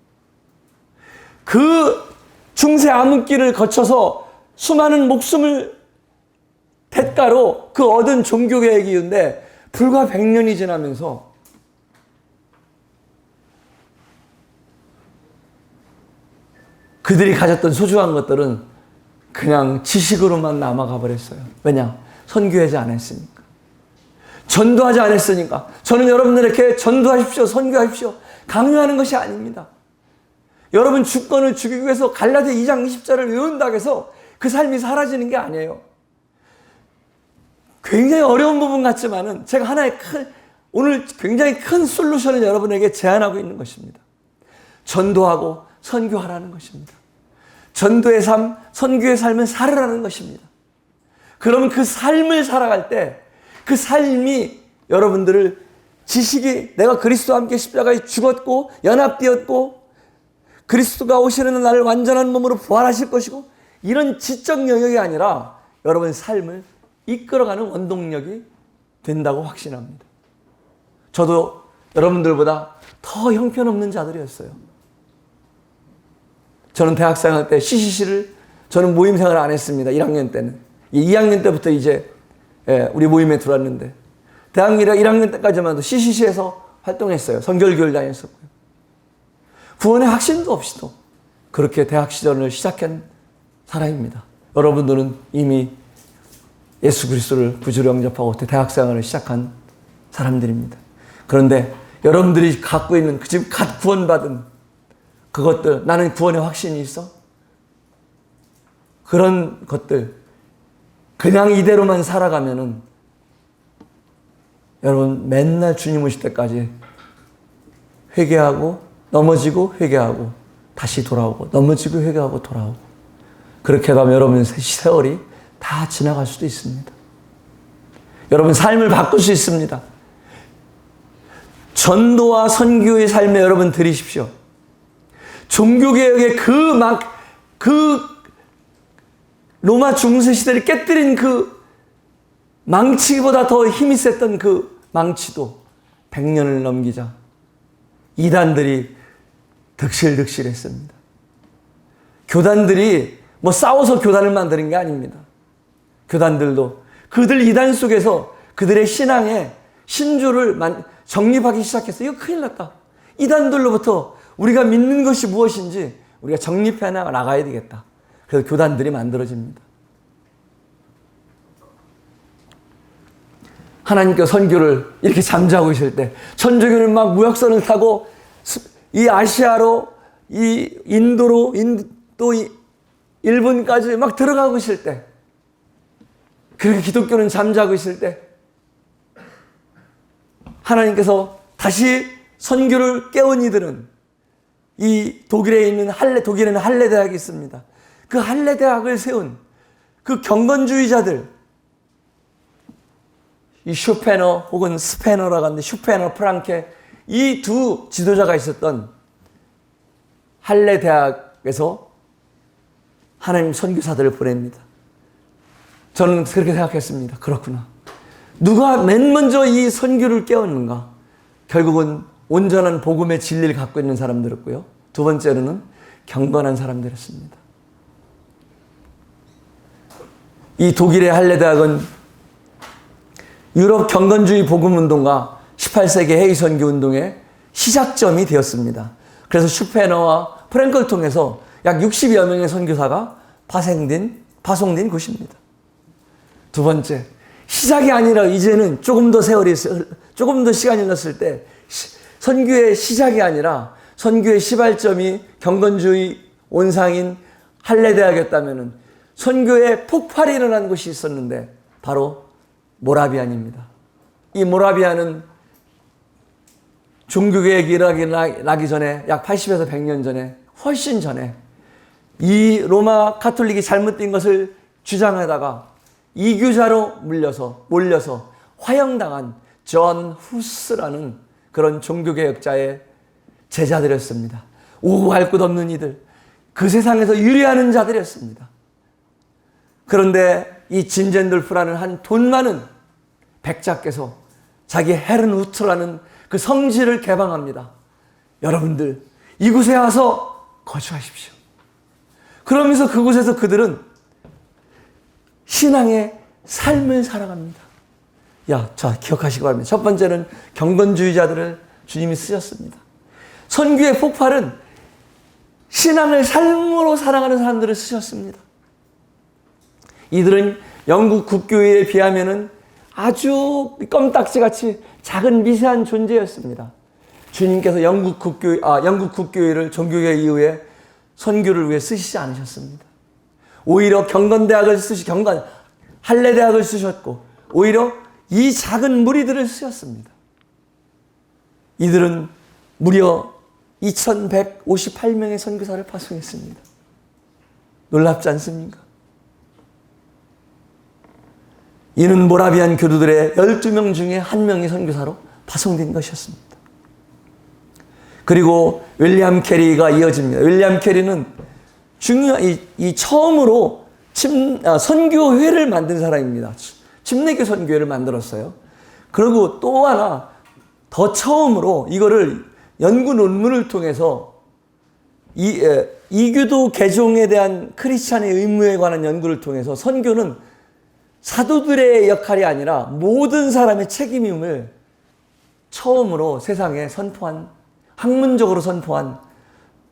Speaker 1: 그 중세 암흑기를 거쳐서 수많은 목숨을 대가로 그 얻은 종교개혁이었는데 불과 100년이 지나면서 그들이 가졌던 소중한 것들은 그냥 지식으로만 남아가 버렸어요. 왜냐? 선교하지 않았습니까? 전도하지 않았으니까. 저는 여러분들에게 전도하십시오, 선교하십시오 강요하는 것이 아닙니다. 여러분 주권을 주기 위해서 갈라디아 2장 20절을 외운다고 해서 그 삶이 사라지는 게 아니에요. 굉장히 어려운 부분 같지만은 제가 오늘 굉장히 큰 솔루션을 여러분에게 제안하고 있는 것입니다. 전도하고 선교하라는 것입니다. 전도의 삶, 선교의 삶은 살으라는 것입니다. 그러면 그 삶을 살아갈 때 그 삶이 여러분들을 지식이 내가 그리스도와 함께 십자가에 죽었고 연합되었고 그리스도가 오시는 날을 완전한 몸으로 부활하실 것이고 이런 지적 영역이 아니라 여러분 삶을 이끌어가는 원동력이 된다고 확신합니다. 저도 여러분들보다 더 형편없는 자들이었어요. 저는 대학생활 때 CCC를 저는 모임생활을 안 했습니다. 1학년 때는. 2학년 때부터 이제 우리 모임에 들어왔는데 대학 1학년 때까지만 해도 CCC에서 활동했어요. 성결교회를 다녔었고요. 구원의 확신도 없이도 그렇게 대학 시절을 시작한 사람입니다. 여러분들은 이미 예수 그리스도를 구주로 영접하고 대학생활을 시작한 사람들입니다. 그런데 여러분들이 갖고 있는 지금 갓 구원받은 그것들, 나는 구원의 확신이 있어? 그런 것들 그냥 이대로만 살아가면은 여러분 맨날 주님 오실 때까지 회개하고 넘어지고 회개하고 다시 돌아오고 넘어지고 회개하고 돌아오고 그렇게 가면 여러분 세월이 다 지나갈 수도 있습니다. 여러분 삶을 바꿀 수 있습니다. 전도와 선교의 삶에 여러분 들이십시오. 종교개혁의 그 로마 중세 시대를 깨뜨린 그 망치보다 더 힘이 셌던 그 망치도 100년을 넘기자 이단들이 득실득실했습니다. 교단들이 뭐 싸워서 교단을 만드는 게 아닙니다. 교단들도 그들 이단 속에서 그들의 신앙에 신조를 정립하기 시작했어요. 이거 큰일 났다. 이단들로부터 우리가 믿는 것이 무엇인지 우리가 정립해 나가야 되겠다. 그래서 교단들이 만들어집니다. 하나님께서 선교를 이렇게 잠자고 있을 때 천주교는 막 무역선을 타고 이 아시아로 이 인도로 또 일본까지 막 들어가고 있을 때 그렇게 기독교는 잠자고 있을 때 하나님께서 다시 선교를 깨운 이들은 이 독일에는 할레 대학이 있습니다. 그 할레 대학을 세운 그 경건주의자들 이 슈페너 혹은 스페너라고 하는데 슈페너, 프랑케 이 두 지도자가 있었던 할레 대학에서 하나님 선교사들을 보냅니다. 저는 그렇게 생각했습니다. 그렇구나. 누가 맨 먼저 이 선교를 깨웠는가? 결국은 온전한 복음의 진리를 갖고 있는 사람들이었고요. 두 번째로는 경건한 사람들이었습니다. 이 독일의 할레 대학은 유럽 경건주의 복음운동과 18세기 해의선교 운동의 시작점이 되었습니다. 그래서 슈페너와 프랭클을 통해서 약 60여 명의 선교사가 파송된 곳입니다. 두 번째, 시작이 아니라 이제는 조금 더 시간이 흘렀을 때 선교의 시작이 아니라 선교의 시발점이 경건주의 온상인 할레대학이었다면 선교의 폭발이 일어난 곳이 있었는데 바로 모라비안입니다. 이 모라비안은 종교개혁이 일어나기 전에 약 80에서 100년 전에 훨씬 전에 이 로마 카톨릭이 잘못된 것을 주장하다가 이교자로 몰려서 화형당한 존 후스라는 그런 종교개혁자의 제자들이었습니다. 오고 갈 곳 없는 이들, 그 세상에서 유리하는 자들이었습니다. 그런데 이 진젠돌프라는 한 돈 많은 백자께서 자기 헤른후트라는 그 성지를 개방합니다. 여러분들 이곳에 와서 거주하십시오. 그러면서 그곳에서 그들은 신앙의 삶을 살아갑니다. 자, 기억하시기 바랍니다. 첫 번째는 경건주의자들을 주님이 쓰셨습니다. 선교의 폭발은 신앙을 삶으로 살아가는 사람들을 쓰셨습니다. 이들은 영국 국교회에 비하면은 아주 껌딱지같이 작은 미세한 존재였습니다. 주님께서 영국 국교회를 종교개혁 이후에 선교를 위해 쓰시지 않으셨습니다. 오히려 할례대학을 쓰셨고 오히려 이 작은 무리들을 쓰셨습니다. 이들은 무려 2158명의 선교사를 파송했습니다. 놀랍지 않습니까? 이는 모라비안 교도들의 12명 중에 1명이 선교사로 파송된 것이었습니다. 그리고 윌리엄 캐리가 이어집니다. 윌리엄 캐리는 처음으로 선교회를 만든 사람입니다. 침례교 선교회를 만들었어요. 그리고 또 하나 더 처음으로 이거를 연구 논문을 통해서 이교도 개종에 대한 크리스찬의 의무에 관한 연구를 통해서 선교는 사도들의 역할이 아니라 모든 사람의 책임임을 처음으로 세상에 학문적으로 선포한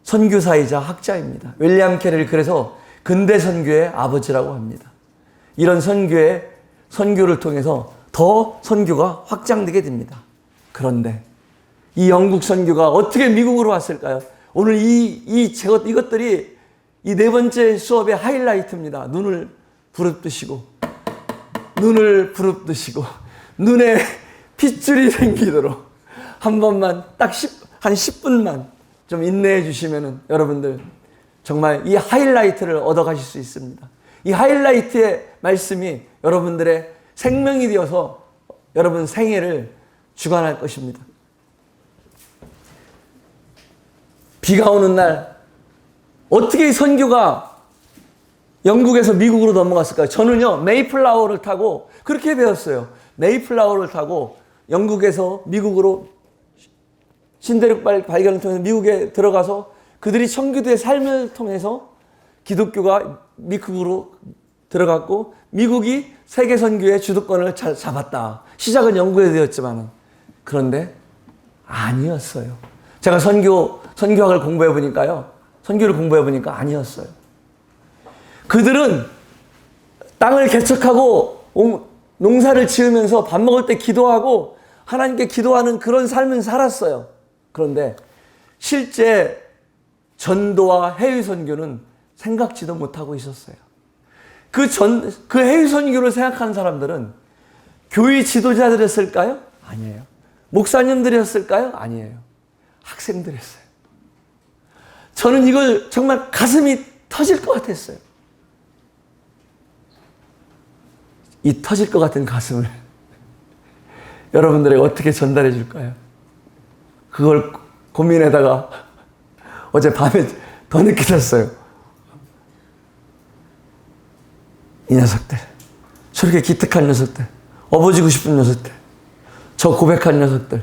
Speaker 1: 선교사이자 학자입니다. 윌리엄 캐리를 그래서 근대 선교의 아버지라고 합니다. 이런 선교를 통해서 더 선교가 확장되게 됩니다. 그런데 이 영국 선교가 어떻게 미국으로 왔을까요? 오늘 이것들이 이 네 번째 수업의 하이라이트입니다. 눈을 부릅뜨시고 눈에 핏줄이 생기도록 한 번만 한 10분만 좀 인내해 주시면은 여러분들 정말 이 하이라이트를 얻어가실 수 있습니다. 이 하이라이트의 말씀이 여러분들의 생명이 되어서 여러분 생애를 주관할 것입니다. 비가 오는 날 어떻게 선교가 영국에서 미국으로 넘어갔을까요? 저는요 메이플라워를 타고 그렇게 배웠어요. 메이플라워를 타고 영국에서 미국으로 신대륙 발견을 통해서 미국에 들어가서 그들이 청교도의 삶을 통해서 기독교가 미국으로 들어갔고 미국이 세계 선교의 주도권을 잡았다. 시작은 영국에 되었지만 그런데 아니었어요. 제가 선교학을 공부해 보니까요. 선교를 공부해 보니까 아니었어요. 그들은 땅을 개척하고 농사를 지으면서 밥 먹을 때 기도하고 하나님께 기도하는 그런 삶은 살았어요. 그런데 실제 전도와 해외 선교는 생각지도 못하고 있었어요. 그 해외 선교를 생각하는 사람들은 교회 지도자들이었을까요? 아니에요. 목사님들이었을까요? 아니에요. 학생들이었어요. 저는 이걸 정말 가슴이 터질 것 같았어요. 이 터질 것 같은 가슴을 여러분들에게 어떻게 전달해 줄까요? 그걸 고민하다가 어제 밤에 더 늦게 잤어요. 이 녀석들, 저렇게 기특한 녀석들, 업어지고 싶은 녀석들, 저 고백한 녀석들,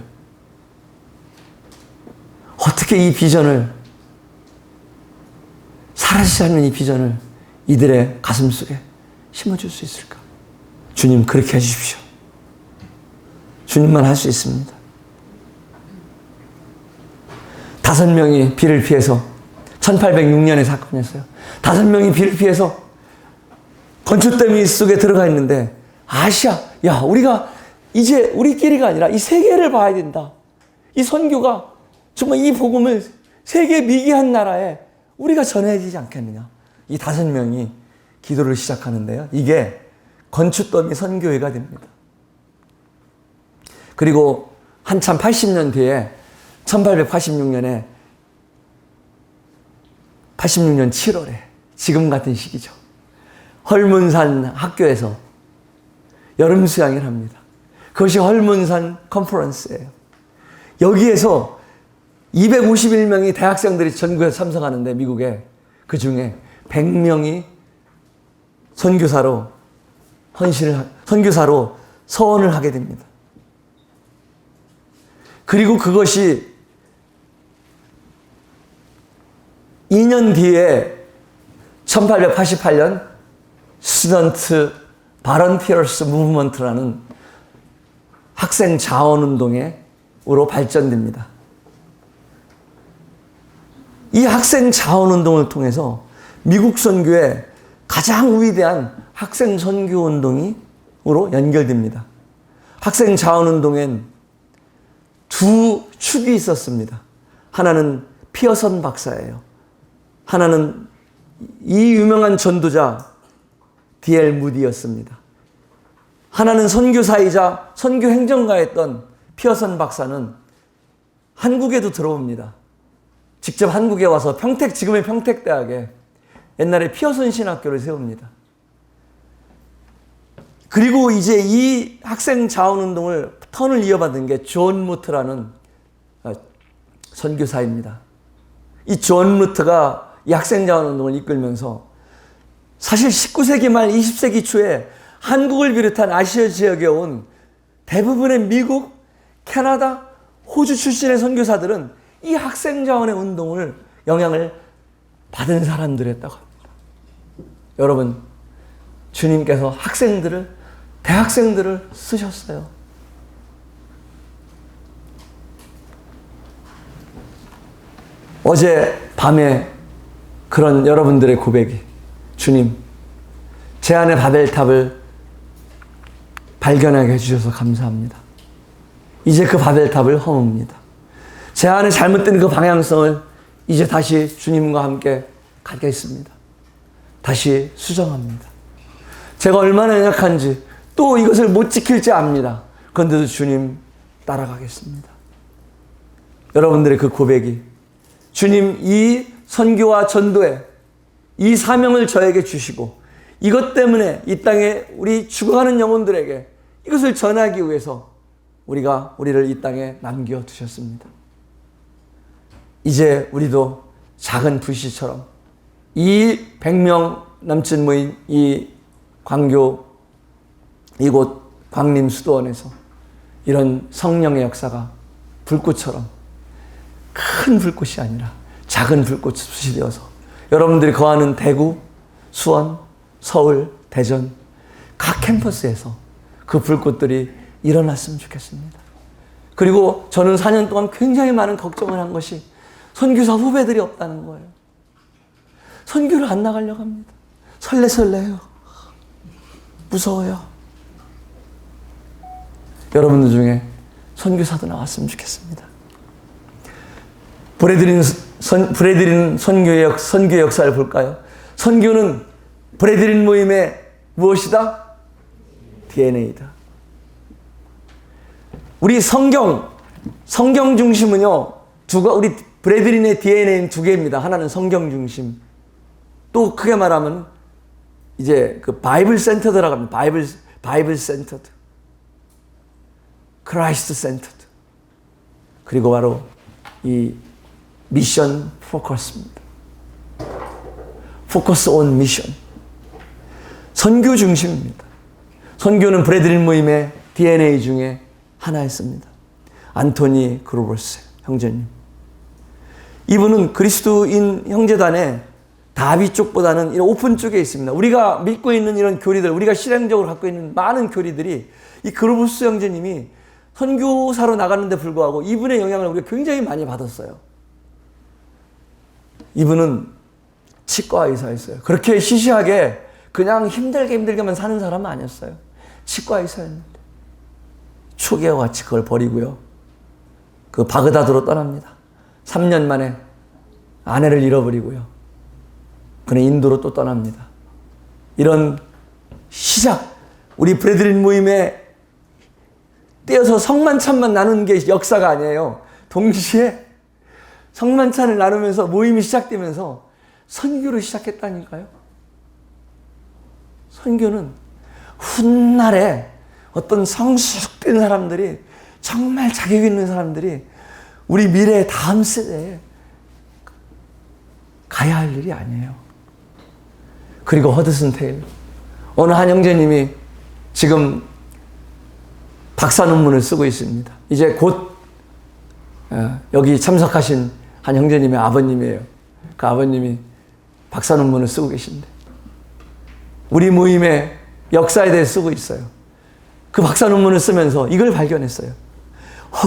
Speaker 1: 어떻게 이 비전을, 사라지지 않는 이 비전을 이들의 가슴 속에 심어줄 수 있을까? 주님, 그렇게 해주십시오. 주님만 할 수 있습니다. 5명이 비를 피해서 1806년의 사건이었어요. 5명이 비를 피해서 건축더미 속에 들어가 있는데 아시아, 야, 우리가 이제 우리끼리가 아니라 이 세계를 봐야 된다. 이 선교가 정말 이 복음을 세계 미개한 나라에 우리가 전해야 되지 않겠느냐. 이 5명이 기도를 시작하는데요. 이게 건축더미 선교회가 됩니다. 그리고 한참 80년 뒤에 1886년에 86년 7월에 지금 같은 시기죠. 헐문산 학교에서 여름 수양을 합니다. 그것이 헐문산 컨퍼런스예요. 여기에서 251명의 대학생들이 전국에 참석하는데 미국에 그 중에 100명이 선교사로 서원을 하게 됩니다. 그리고 그것이 2년 뒤에 1888년 스튜던트 바런티어스 무브먼트라는 학생 자원운동으로 발전됩니다. 이 학생 자원운동을 통해서 미국 선교에 가장 위대한 학생 선교 운동으로 연결됩니다. 학생 자원 운동엔 두 축이 있었습니다. 하나는 피어선 박사예요. 하나는 이 유명한 전도자 D.L. 무디였습니다. 하나는 선교사이자 선교 행정가였던 피어선 박사는 한국에도 들어옵니다. 직접 한국에 와서 지금의 평택대학에 옛날에 피어선 신학교를 세웁니다. 그리고 이제 이 학생 자원운동을 턴을 이어받은 게 존 루트라는 선교사입니다. 이 존 루트가 이 학생 자원운동을 이끌면서 사실 19세기 말 20세기 초에 한국을 비롯한 아시아 지역에 온 대부분의 미국, 캐나다, 호주 출신의 선교사들은 이 학생 자원의 운동을 영향을 받은 사람들이었다고 합니다. 여러분, 주님께서 대학생들을 쓰셨어요. 어제 밤에 그런 여러분들의 고백이, 주님, 제 안에 바벨탑을 발견하게 해주셔서 감사합니다. 이제 그 바벨탑을 허뭅니다. 제 안에 잘못된 그 방향성을 이제 다시 주님과 함께 가겠습니다. 다시 수정합니다. 제가 얼마나 연약한지 또 이것을 못 지킬지 압니다. 그런데도 주님 따라가겠습니다. 여러분들의 그 고백이, 주님 이 선교와 전도에 이 사명을 저에게 주시고 이것 때문에 이 땅에 우리 죽어가는 영혼들에게 이것을 전하기 위해서 우리를 이 땅에 남겨두셨습니다. 이제 우리도 작은 불씨처럼 이 100명 남짓 모인 이 광교 이곳 광림수도원에서 이런 성령의 역사가 불꽃처럼, 큰 불꽃이 아니라 작은 불꽃이 되어서 여러분들이 거하는 대구, 수원, 서울, 대전 각 캠퍼스에서 그 불꽃들이 일어났으면 좋겠습니다. 그리고 저는 4년 동안 굉장히 많은 걱정을 한 것이 선교사 후배들이 없다는 거예요. 선교를 안 나가려고 합니다. 설레설레해요. 무서워요. 여러분들 중에 선교사도 나왔으면 좋겠습니다. 브래드린 선교 역사를 볼까요? 선교는 브래드린 모임의 무엇이다? DNA다. 우리 성경 중심은요, 우리 브래드린의 DNA는 두 개입니다. 하나는 성경 중심. 또 크게 말하면 이제 그 바이블 센터드라고 합니다. 바이블 센터드. 크라이스트 센터드. 그리고 바로 이 미션 포커스입니다. 포커스 온 미션. 선교 중심입니다. 선교는 브래드린 모임의 DNA 중에 하나였습니다. 안토니 그로버스 형제님. 이분은 그리스도인 형제단의 다비 쪽보다는 이런 오픈 쪽에 있습니다. 우리가 믿고 있는 이런 교리들, 우리가 실행적으로 갖고 있는 많은 교리들이 이 그로버스 형제님이 선교사로 나가는데 불구하고 이분의 영향을 우리가 굉장히 많이 받았어요. 이분은 치과 의사였어요. 그렇게 시시하게 그냥 힘들게만 사는 사람은 아니었어요. 치과 의사였는데 초기와 같이 그걸 버리고요. 그 바그다드로 떠납니다. 3년 만에 아내를 잃어버리고요. 그는 인도로 또 떠납니다. 이런 시작, 우리 브래드린 모임에 떼어서 성만찬만 나누는 게 역사가 아니에요. 동시에 성만찬을 나누면서 모임이 시작되면서 선교를 시작했다니까요. 선교는 훗날에 어떤 성숙된 사람들이, 정말 자격 있는 사람들이 우리 미래의 다음 세대에 가야 할 일이 아니에요. 그리고 허드슨 테일, 어느 한 형제님이 지금 박사 논문을 쓰고 있습니다. 이제 곧 여기 참석하신 한 형제님의 아버님이에요. 그 아버님이 박사 논문을 쓰고 계신데 우리 모임의 역사에 대해 쓰고 있어요. 그 박사 논문을 쓰면서 이걸 발견했어요.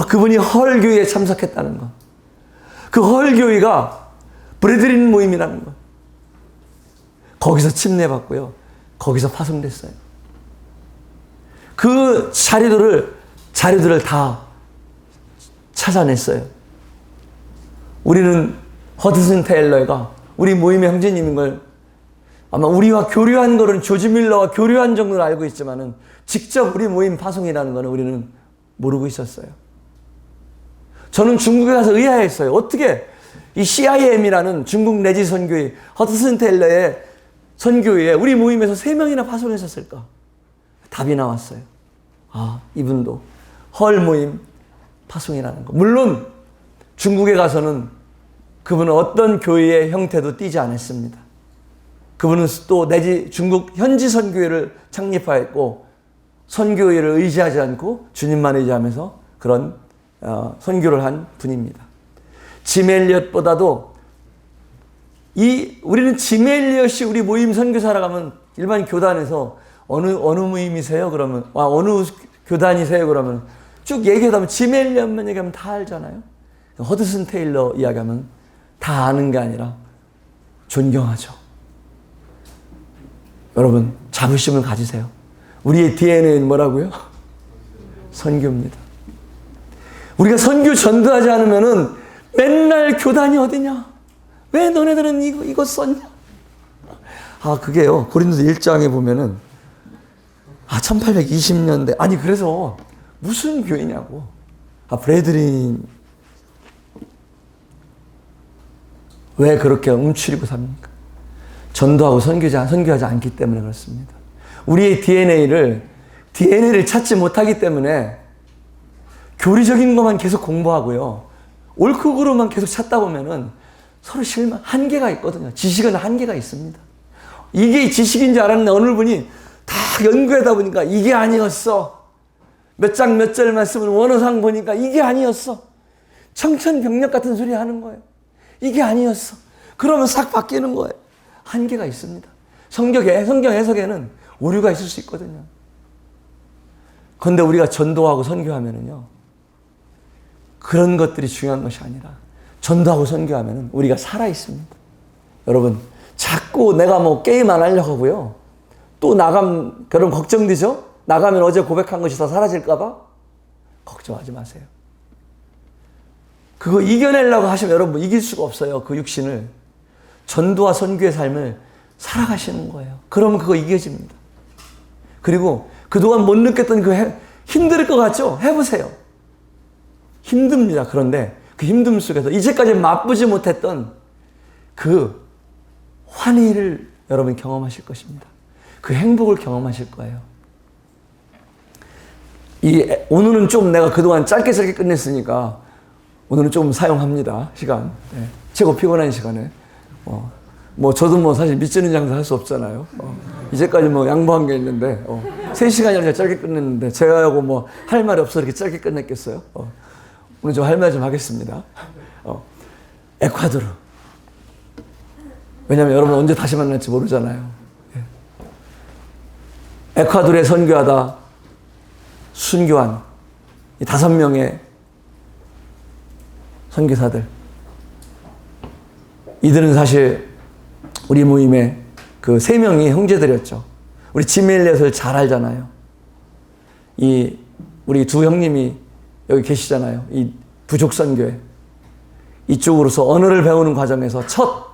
Speaker 1: 그분이 헐교회에 참석했다는 것. 그 헐교회가 브래드린 모임이라는 것. 거기서 침례받고요. 거기서 파송됐어요. 그 자료들을 다 찾아냈어요. 우리는 허드슨 테일러가 우리 모임의 형제님인 걸 아마 우리와 교류한 거는 조지 밀러와 교류한 정도는 알고 있지만은 직접 우리 모임 파송이라는 거는 우리는 모르고 있었어요. 저는 중국에 가서 의아했어요. 어떻게 이 CIM이라는 중국 내지 선교회, 허드슨 테일러의 선교회에 우리 모임에서 3명이나 파송했었을까? 답이 나왔어요. 아, 이분도 헐 모임 파송이라는 거. 물론 중국에 가서는 그분은 어떤 교회의 형태도 띠지 않았습니다. 그분은 또 내지 중국 현지 선교회를 창립하였고 선교회를 의지하지 않고 주님만 의지하면서 그런 선교를 한 분입니다. 짐 엘리엇보다도 우리는 짐 엘리엇이 우리 모임 선교사라고 하면 일반 교단에서 어느 모임이세요? 그러면 어느 교단이세요? 그러면 쭉 얘기하다 보면 짐 엘리엇만 얘기하면 다 알잖아요. 허드슨 테일러 이야기하면 다 아는 게 아니라 존경하죠. 여러분 자부심을 가지세요. 우리의 DNA는 뭐라고요? 선교입니다. 우리가 선교 전도하지 않으면은 맨날 교단이 어디냐? 왜 너네들은 이거 썼냐? 아, 그게요. 고린도서 1장에 보면은 1820년대 아니 그래서 무슨 교회냐고. 브래드린 왜 그렇게 움츠리고 삽니까? 전도하고 선교하지 않기 때문에 그렇습니다. 우리의 DNA를 찾지 못하기 때문에 교리적인 것만 계속 공부하고요. 옳고 그르만 계속 찾다 보면은 서로 한계가 있거든요. 지식은 한계가 있습니다. 이게 지식인 줄 알았는데 어느 분이 다 연구하다 보니까 이게 아니었어. 몇 장 몇 절 말씀은 원어상 보니까 이게 아니었어. 청천벽력 같은 소리 하는 거예요. 이게 아니었어. 그러면 싹 바뀌는 거예요. 한계가 있습니다. 성경 해석에는 오류가 있을 수 있거든요. 그런데 우리가 전도하고 선교하면은요, 그런 것들이 중요한 것이 아니라 전도하고 선교하면은 우리가 살아 있습니다. 여러분, 자꾸 내가 게임 안 하려고 하고요. 또 그런 걱정되죠? 나가면 어제 고백한 것이 다 사라질까봐? 걱정하지 마세요. 그거 이겨내려고 하시면 여러분 이길 수가 없어요. 그 육신을. 전도와 선교의 삶을 살아가시는 거예요. 그러면 그거 이겨집니다. 그리고 그동안 못 느꼈던 힘들 것 같죠? 해보세요. 힘듭니다. 그런데 그 힘듦 속에서 이제까지 맛보지 못했던 그 환희를 여러분 경험하실 것입니다. 그 행복을 경험하실 거예요. 오늘은 좀 내가 그동안 짧게 끝냈으니까 오늘은 좀 사용합니다. 시간. 네. 최고 피곤한 시간에. 저도 사실 밑지는 장사 할 수 없잖아요. 이제까지 양보한 게 있는데, 3시간이나 짧게 끝냈는데, 제가 하고 할 말이 없어 이렇게 짧게 끝냈겠어요? 오늘 좀 할 말 좀 하겠습니다. 에콰도르. 왜냐면 여러분 언제 다시 만날지 모르잖아요. 에콰도르에 선교하다 순교한 이 5명의 선교사들. 이들은 사실 우리 모임의 그 3명이 형제들이었죠. 우리 짐 엘리엇을 잘 알잖아요. 우리 2 형님이 여기 계시잖아요. 이 부족 선교회. 이쪽으로서 언어를 배우는 과정에서 첫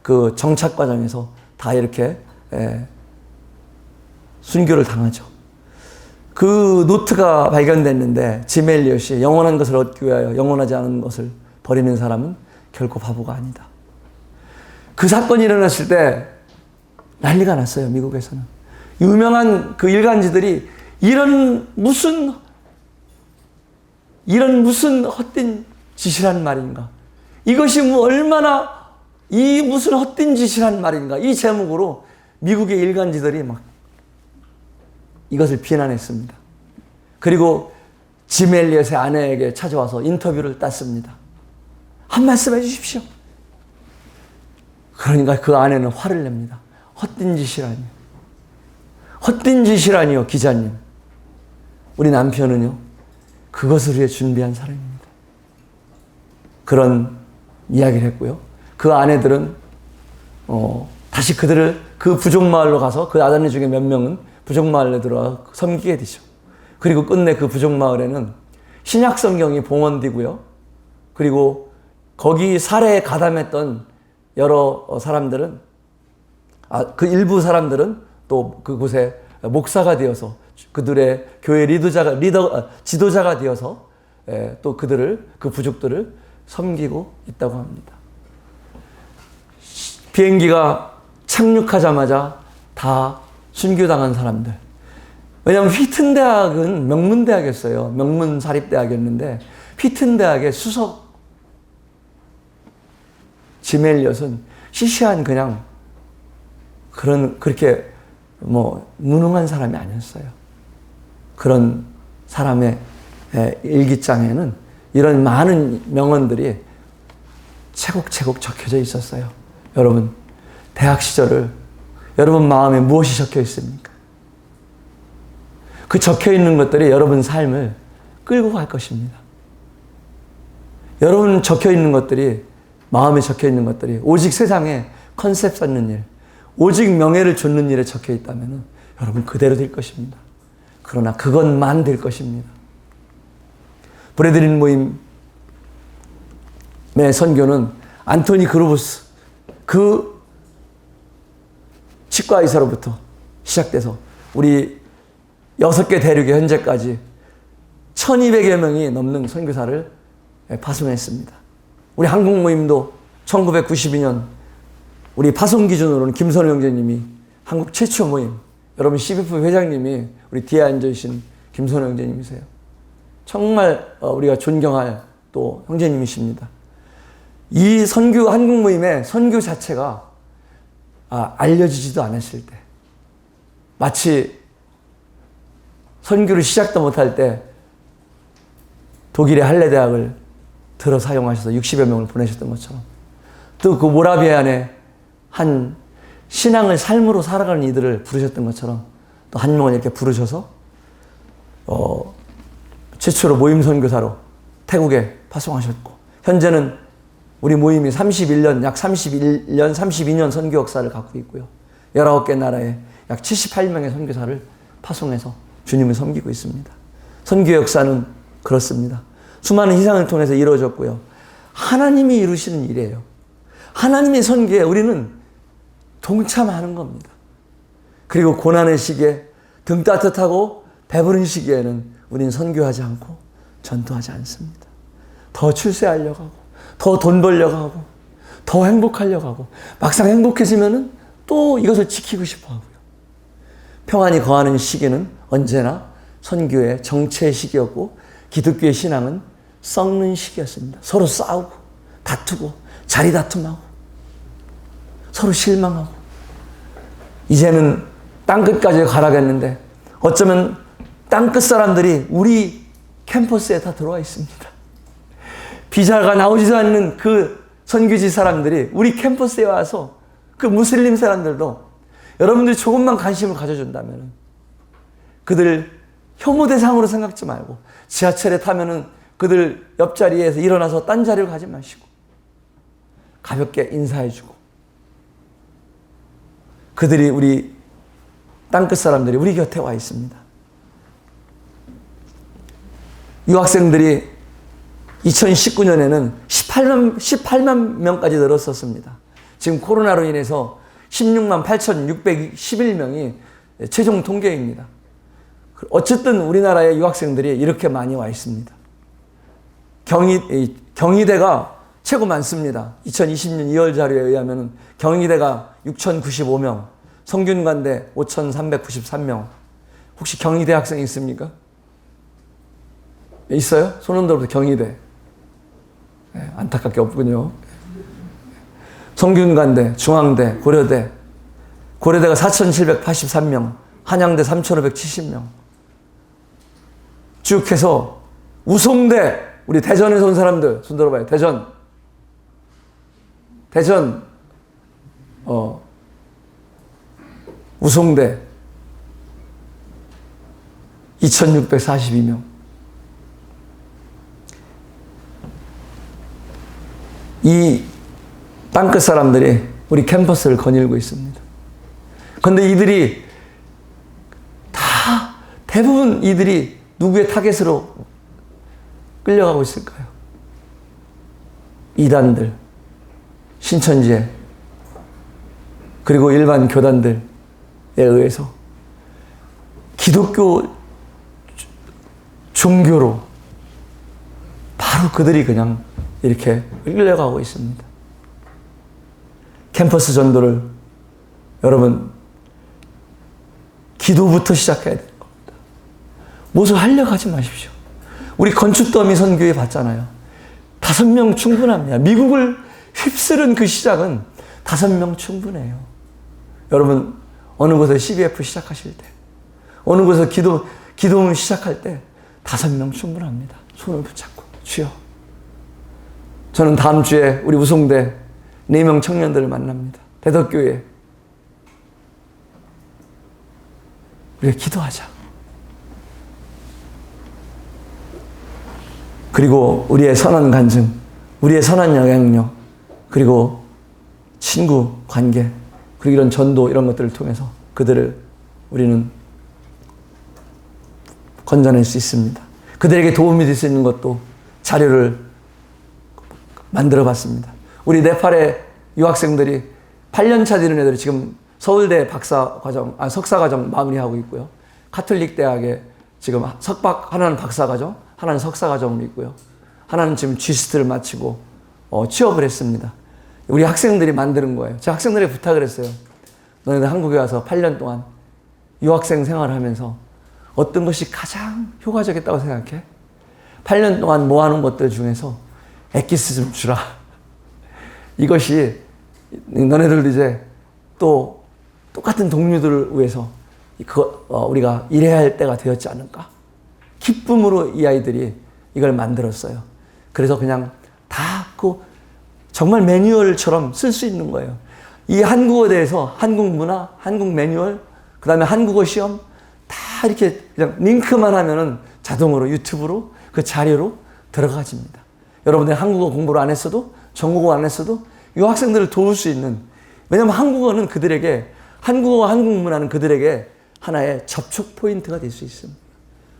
Speaker 1: 그 정착 과정에서 다 이렇게 순교를 당하죠. 그 노트가 발견됐는데 짐 엘리엇이 영원한 것을 얻기 위하여 영원하지 않은 것을 버리는 사람은 결코 바보가 아니다. 그 사건이 일어났을 때 난리가 났어요. 미국에서는. 유명한 그 일간지들이 이런 무슨 헛된 짓이란 말인가. 이것이 얼마나 이 무슨 헛된 짓이란 말인가. 이 제목으로 미국의 일간지들이 이것을 비난했습니다. 그리고 짐 엘리엇의 아내에게 찾아와서 인터뷰를 땄습니다. 한 말씀 해주십시오. 그러니까 그 아내는 화를 냅니다. 헛된 짓이라니요. 헛된 짓이라니요, 기자님. 우리 남편은요, 그것을 위해 준비한 사람입니다. 그런 이야기를 했고요. 그 아내들은 다시 그들을 그 부족마을로 가서 그 아담네 중에 몇 명은 부족마을에 들어가 섬기게 되죠. 그리고 끝내 그 부족마을에는 신약 성경이 봉헌되고요. 그리고 거기 살해에 가담했던 여러 사람들은 그 일부 사람들은 또 그곳에 목사가 되어서 그들의 교회 지도자가 되어서 또 그 부족들을 섬기고 있다고 합니다. 비행기가 착륙하자마자 다 순교당한 사람들. 왜냐하면 휘튼 대학은 명문대학이었어요. 명문사립대학이었는데 휘튼 대학의 수석 지멜리엇은 시시한 그냥 그렇게 무능한 사람이 아니었어요. 그런 사람의 일기장에는 이런 많은 명언들이 채곡채곡 적혀져 있었어요. 여러분, 대학 시절을 여러분 마음에 무엇이 적혀 있습니까? 그 적혀 있는 것들이 여러분 삶을 끌고 갈 것입니다. 여러분 적혀 있는 것들이, 마음에 적혀 있는 것들이 오직 세상에 컨셉 쌓는 일, 오직 명예를 좇는 일에 적혀 있다면 여러분 그대로 될 것입니다. 그러나 그것만 될 것입니다. 브레드린 모임의 선교는 안토니 그루브스 그 치과 의사로부터 시작돼서 우리 6개 대륙의 현재까지 1200여 명이 넘는 선교사를 파송했습니다. 우리 한국 모임도 1992년 우리 파송 기준으로는 김선우 형제님이 한국 최초 모임, 여러분 CBF 회장님이 우리 뒤에 앉으신 김선우 형제님이세요. 정말 우리가 존경할 또 형제님이십니다. 이 선교, 한국 모임의 선교 자체가 알려지지도 않았을 때, 마치 선교를 시작도 못할 때 독일의 할레 대학을 들어 사용하셔서 60여 명을 보내셨던 것처럼, 또 그 모라비안에 한 신앙을 삶으로 살아가는 이들을 부르셨던 것처럼 또 한 명을 이렇게 부르셔서 최초로 모임 선교사로 태국에 파송하셨고, 현재는 우리 모임이 약 32년 선교 역사를 갖고 있고요. 19개 나라에 약 78명의 선교사를 파송해서 주님을 섬기고 있습니다. 선교 역사는 그렇습니다. 수많은 희생을 통해서 이루어졌고요. 하나님이 이루시는 일이에요. 하나님의 선교에 우리는 동참하는 겁니다. 그리고 고난의 시기에 등 따뜻하고 배부른 시기에는 우리는 선교하지 않고 전도하지 않습니다. 더 출세하려고 하고, 더 돈 벌려고 하고, 더 행복하려고 하고, 막상 행복해지면은 또 이것을 지키고 싶어 하고요. 평안이 거하는 시기는 언제나 선교의 정체의 시기였고, 기독교의 신앙은 썩는 시기였습니다. 서로 싸우고, 다투고, 자리 다툼하고, 서로 실망하고. 이제는 땅끝까지 가라겠는데, 어쩌면 땅끝 사람들이 우리 캠퍼스에 다 들어와 있습니다. 비자가 나오지도 않는 그 선교지 사람들이 우리 캠퍼스에 와서, 그 무슬림 사람들도 여러분들이 조금만 관심을 가져준다면 그들 혐오 대상으로 생각지 말고, 지하철에 타면은 그들 옆자리에서 일어나서 딴 자리로 가지 마시고 가볍게 인사해주고, 그들이 우리 땅끝 사람들이 우리 곁에 와 있습니다. 유학생들이 2019년에는 18만 명까지 늘었었습니다. 지금 코로나로 인해서 16만 8,611명이 최종 통계입니다. 어쨌든 우리나라의 유학생들이 이렇게 많이 와 있습니다. 경희대가 최고 많습니다. 2020년 2월 자료에 의하면 경희대가 6,095명, 성균관대 5,393명. 혹시 경희대 학생 있습니까? 있어요? 손 흔들어도 경희대. 네, 안타깝게 없군요. 성균관대, 중앙대, 고려대. 고려대가 4,783명, 한양대 3,570명. 쭉 해서 우송대, 우리 대전에서 온 사람들 손 들어봐요. 대전, 우송대 2,642명. 이 땅끝 사람들이 우리 캠퍼스를 거닐고 있습니다. 그런데 이들이 다 대부분 이들이 누구의 타겟으로 끌려가고 있을까요? 이단들, 신천지에, 그리고 일반 교단들에 의해서 기독교 종교로 바로 그들이 그냥 이렇게 끌려가고 있습니다. 캠퍼스 전도를 여러분 기도부터 시작해야 되는 겁니다. 무엇을 하려고 하지 마십시오. 우리 건축더미 선교회 봤잖아요. 5명 충분합니다. 미국을 휩쓸은 그 시작은 5명 충분해요. 여러분 어느 곳에 CBF 시작하실 때, 어느 곳에 기도문 시작할 때 5명 충분합니다. 손을 붙잡고 주여, 저는 다음 주에 우리 우송대 4명 청년들을 만납니다. 대덕교회. 우리가 기도하자. 그리고 우리의 선한 간증, 우리의 선한 영향력, 그리고 친구 관계, 그리고 이런 전도 이런 것들을 통해서 그들을 우리는 건져낼 수 있습니다. 그들에게 도움이 될 수 있는 것도 자료를 만들어 봤습니다. 우리 네팔의 유학생들이 8년차 되는 애들이 지금 서울대 석사과정 마무리하고 있고요. 가톨릭 대학에 지금 하나는 박사과정, 하나는 석사과정으로 있고요. 하나는 지금 GCT를 마치고 취업을 했습니다. 우리 학생들이 만드는 거예요. 제가 학생들에게 부탁을 했어요. 너네들 한국에 와서 8년 동안 유학생 생활을 하면서 어떤 것이 가장 효과적이었다고 생각해? 8년 동안 모아놓은 것들 중에서 엑기스 좀 주라. 이것이 너네들도 이제 또 똑같은 동료들을 위해서 우리가 일해야 할 때가 되었지 않을까? 기쁨으로 이 아이들이 이걸 만들었어요. 그래서 그냥 다 정말 매뉴얼처럼 쓸 수 있는 거예요. 이 한국어에 대해서 한국 문화, 한국 매뉴얼, 그 다음에 한국어 시험 다 이렇게 그냥 링크만 하면은 자동으로 유튜브로 그 자료로 들어가집니다. 여러분들이 한국어 공부를 안 했어도, 전국어 안 했어도 이 학생들을 도울 수 있는, 왜냐하면 한국어는 그들에게, 한국어와 한국 문화는 그들에게 하나의 접촉 포인트가 될 수 있습니다.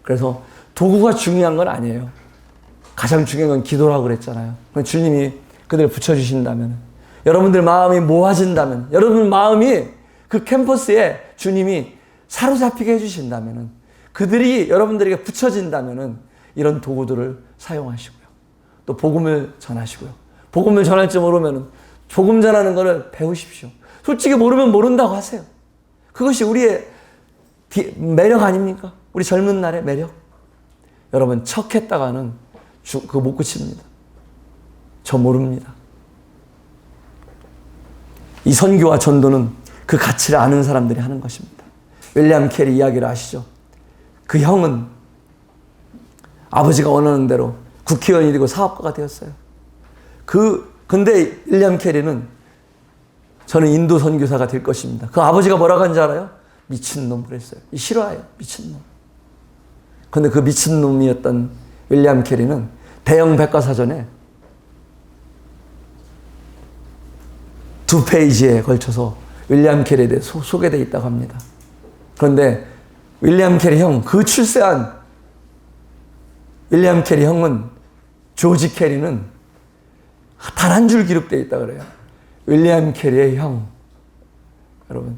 Speaker 1: 그래서 도구가 중요한 건 아니에요. 가장 중요한 건 기도라고 그랬잖아요. 주님이 그들을 붙여주신다면, 여러분들 마음이 모아진다면, 여러분 마음이 그 캠퍼스에 주님이 사로잡히게 해주신다면, 그들이 여러분들에게 붙여진다면 이런 도구들을 사용하시고요. 또 복음을 전하시고요. 복음을 전할 줄 모르면 복음 전하는 것을 배우십시오. 솔직히 모르면 모른다고 하세요. 그것이 우리의 매력 아닙니까? 우리 젊은 날의 매력. 여러분 척했다가는 그거 못 고칩니다. 저 모릅니다. 이 선교와 전도는 그 가치를 아는 사람들이 하는 것입니다. 윌리엄 캐리 이야기를 아시죠? 그 형은 아버지가 원하는 대로 국회의원이 되고 사업가가 되었어요. 근데 윌리엄 캐리는 저는 인도 선교사가 될 것입니다. 그 아버지가 뭐라고 한지 알아요? 미친놈 그랬어요. 싫어해요. 미친놈. 근데 그 미친놈이었던 윌리엄 캐리는 대형 백과사전에 2페이지에 걸쳐서 윌리엄 캐리에 대해 소개되어 있다고 합니다. 그런데 윌리엄 캐리 형, 그 출세한 윌리엄 캐리 형은, 조지 캐리는 단 한 줄 기록되어 있다고 그래요. 윌리엄 캐리의 형. 여러분,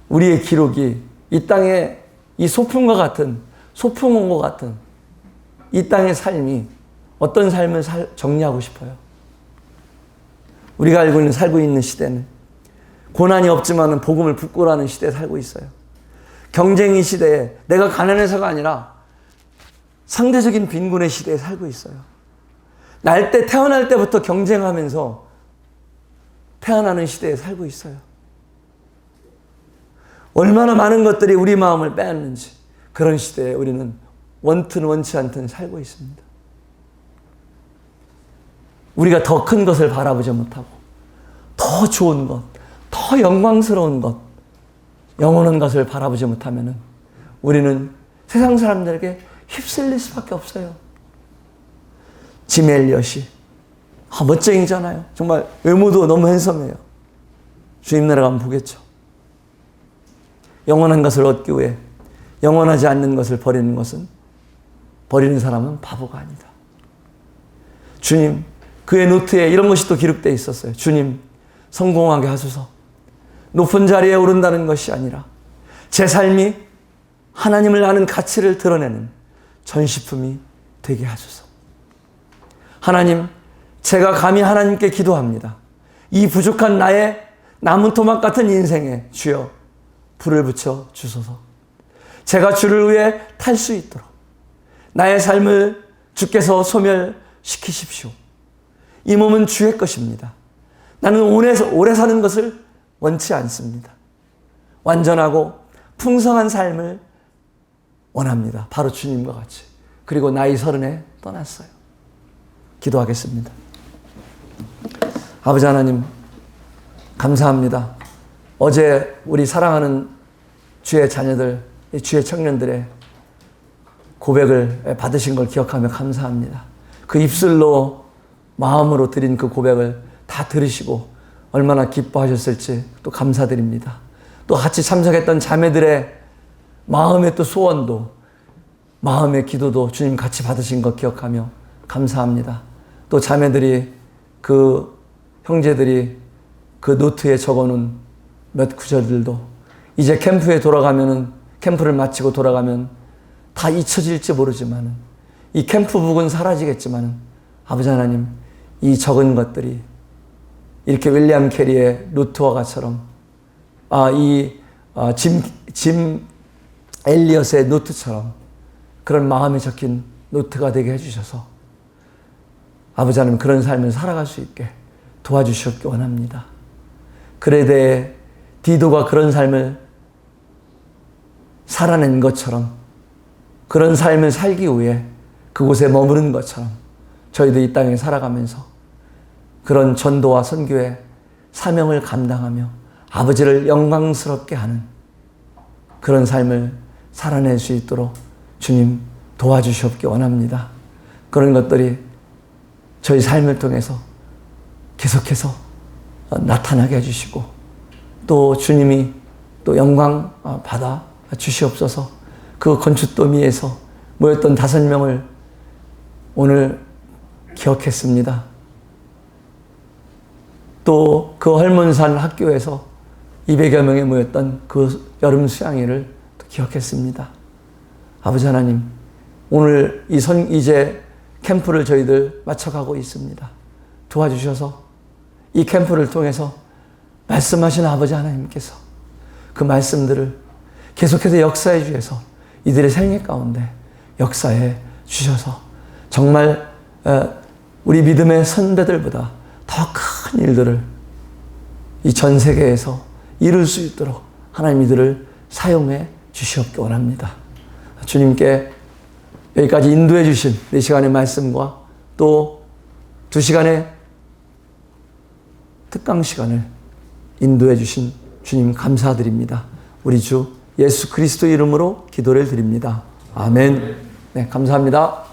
Speaker 1: 우리의 기록이 이 땅에 이 소풍과 같은, 소풍원과 같은 이 땅의 삶이 어떤 삶을 정리하고 싶어요? 우리가 살고 있는 시대는 고난이 없지만 복음을 부끄러워하는 시대에 살고 있어요. 경쟁의 시대에, 내가 가난해서가 아니라 상대적인 빈곤의 시대에 살고 있어요. 태어날 때부터 경쟁하면서 태어나는 시대에 살고 있어요. 얼마나 많은 것들이 우리 마음을 빼앗는지, 그런 시대에 우리는 원튼 원치 않든 살고 있습니다. 우리가 더 큰 것을 바라보지 못하고 더 좋은 것, 더 영광스러운 것, 영원한 것을 바라보지 못하면 우리는 세상 사람들에게 휩쓸릴 수밖에 없어요. 짐 엘리엇이 멋쟁이잖아요. 정말 외모도 너무 핸섬해요. 주님 나라 가면 보겠죠. 영원한 것을 얻기 위해 영원하지 않는 것을 버리는 사람은 바보가 아니다. 주님, 그의 노트에 이런 것이 또 기록되어 있었어요. 주님, 성공하게 하소서. 높은 자리에 오른다는 것이 아니라 제 삶이 하나님을 아는 가치를 드러내는 전시품이 되게 하소서. 하나님, 제가 감히 하나님께 기도합니다. 이 부족한 나의 나무 토막 같은 인생에 주여 불을 붙여 주소서. 제가 주를 위해 탈 수 있도록 나의 삶을 주께서 소멸시키십시오. 이 몸은 주의 것입니다. 나는 오래 사는 것을 원치 않습니다. 완전하고 풍성한 삶을 원합니다. 바로 주님과 같이. 그리고 나이 30에 떠났어요. 기도하겠습니다. 아버지 하나님, 감사합니다. 어제 우리 사랑하는 주의 자녀들, 주의 청년들의 고백을 받으신 걸 기억하며 감사합니다. 그 입술로 마음으로 드린 그 고백을 다 들으시고 얼마나 기뻐하셨을지 또 감사드립니다. 또 같이 참석했던 자매들의 마음의 또 소원도, 마음의 기도도 주님 같이 받으신 것 기억하며 감사합니다. 또 자매들이, 그 형제들이 그 노트에 적어놓은 몇 구절들도 이제 캠프에 돌아가면은, 캠프를 마치고 돌아가면 다 잊혀질지 모르지만은, 이 캠프북은 사라지겠지만은, 아버지 하나님, 이 적은 것들이 이렇게 윌리엄 캐리의 루트와 같처럼, 짐 엘리엇의 노트처럼 그런 마음에 적힌 노트가 되게 해주셔서 아버지 하나님, 그런 삶을 살아갈 수 있게 도와주시옵기 원합니다. 그에 대해 디도가 그런 삶을 살아낸 것처럼, 그런 삶을 살기 위해 그곳에 머무른 것처럼 저희도 이 땅에 살아가면서 그런 전도와 선교의 사명을 감당하며 아버지를 영광스럽게 하는 그런 삶을 살아낼 수 있도록 주님 도와주시옵기 원합니다. 그런 것들이 저희 삶을 통해서 계속해서 나타나게 해주시고, 또 주님이 또 영광 받아 주시옵소서. 그 건축더미에서 모였던 5명을 오늘 기억했습니다. 또 그 헐몬산 학교에서 200여 명이 모였던 그 여름 수양회를 또 기억했습니다. 아버지 하나님, 오늘 이제 캠프를 저희들 마쳐가고 있습니다. 도와주셔서 이 캠프를 통해서 말씀하신 아버지 하나님께서 그 말씀들을 계속해서 역사해 주셔서 이들의 생애 가운데 역사해 주셔서 정말 우리 믿음의 선배들보다 더 큰 일들을 이 전 세계에서 이룰 수 있도록 하나님 이들을 사용해 주시옵기 원합니다. 주님께 여기까지 인도해 주신 4시간의 말씀과 또 2시간의 특강 시간을 인도해 주신 주님 감사드립니다. 우리 주 예수 그리스도 이름으로 기도를 드립니다. 아멘. 네, 감사합니다.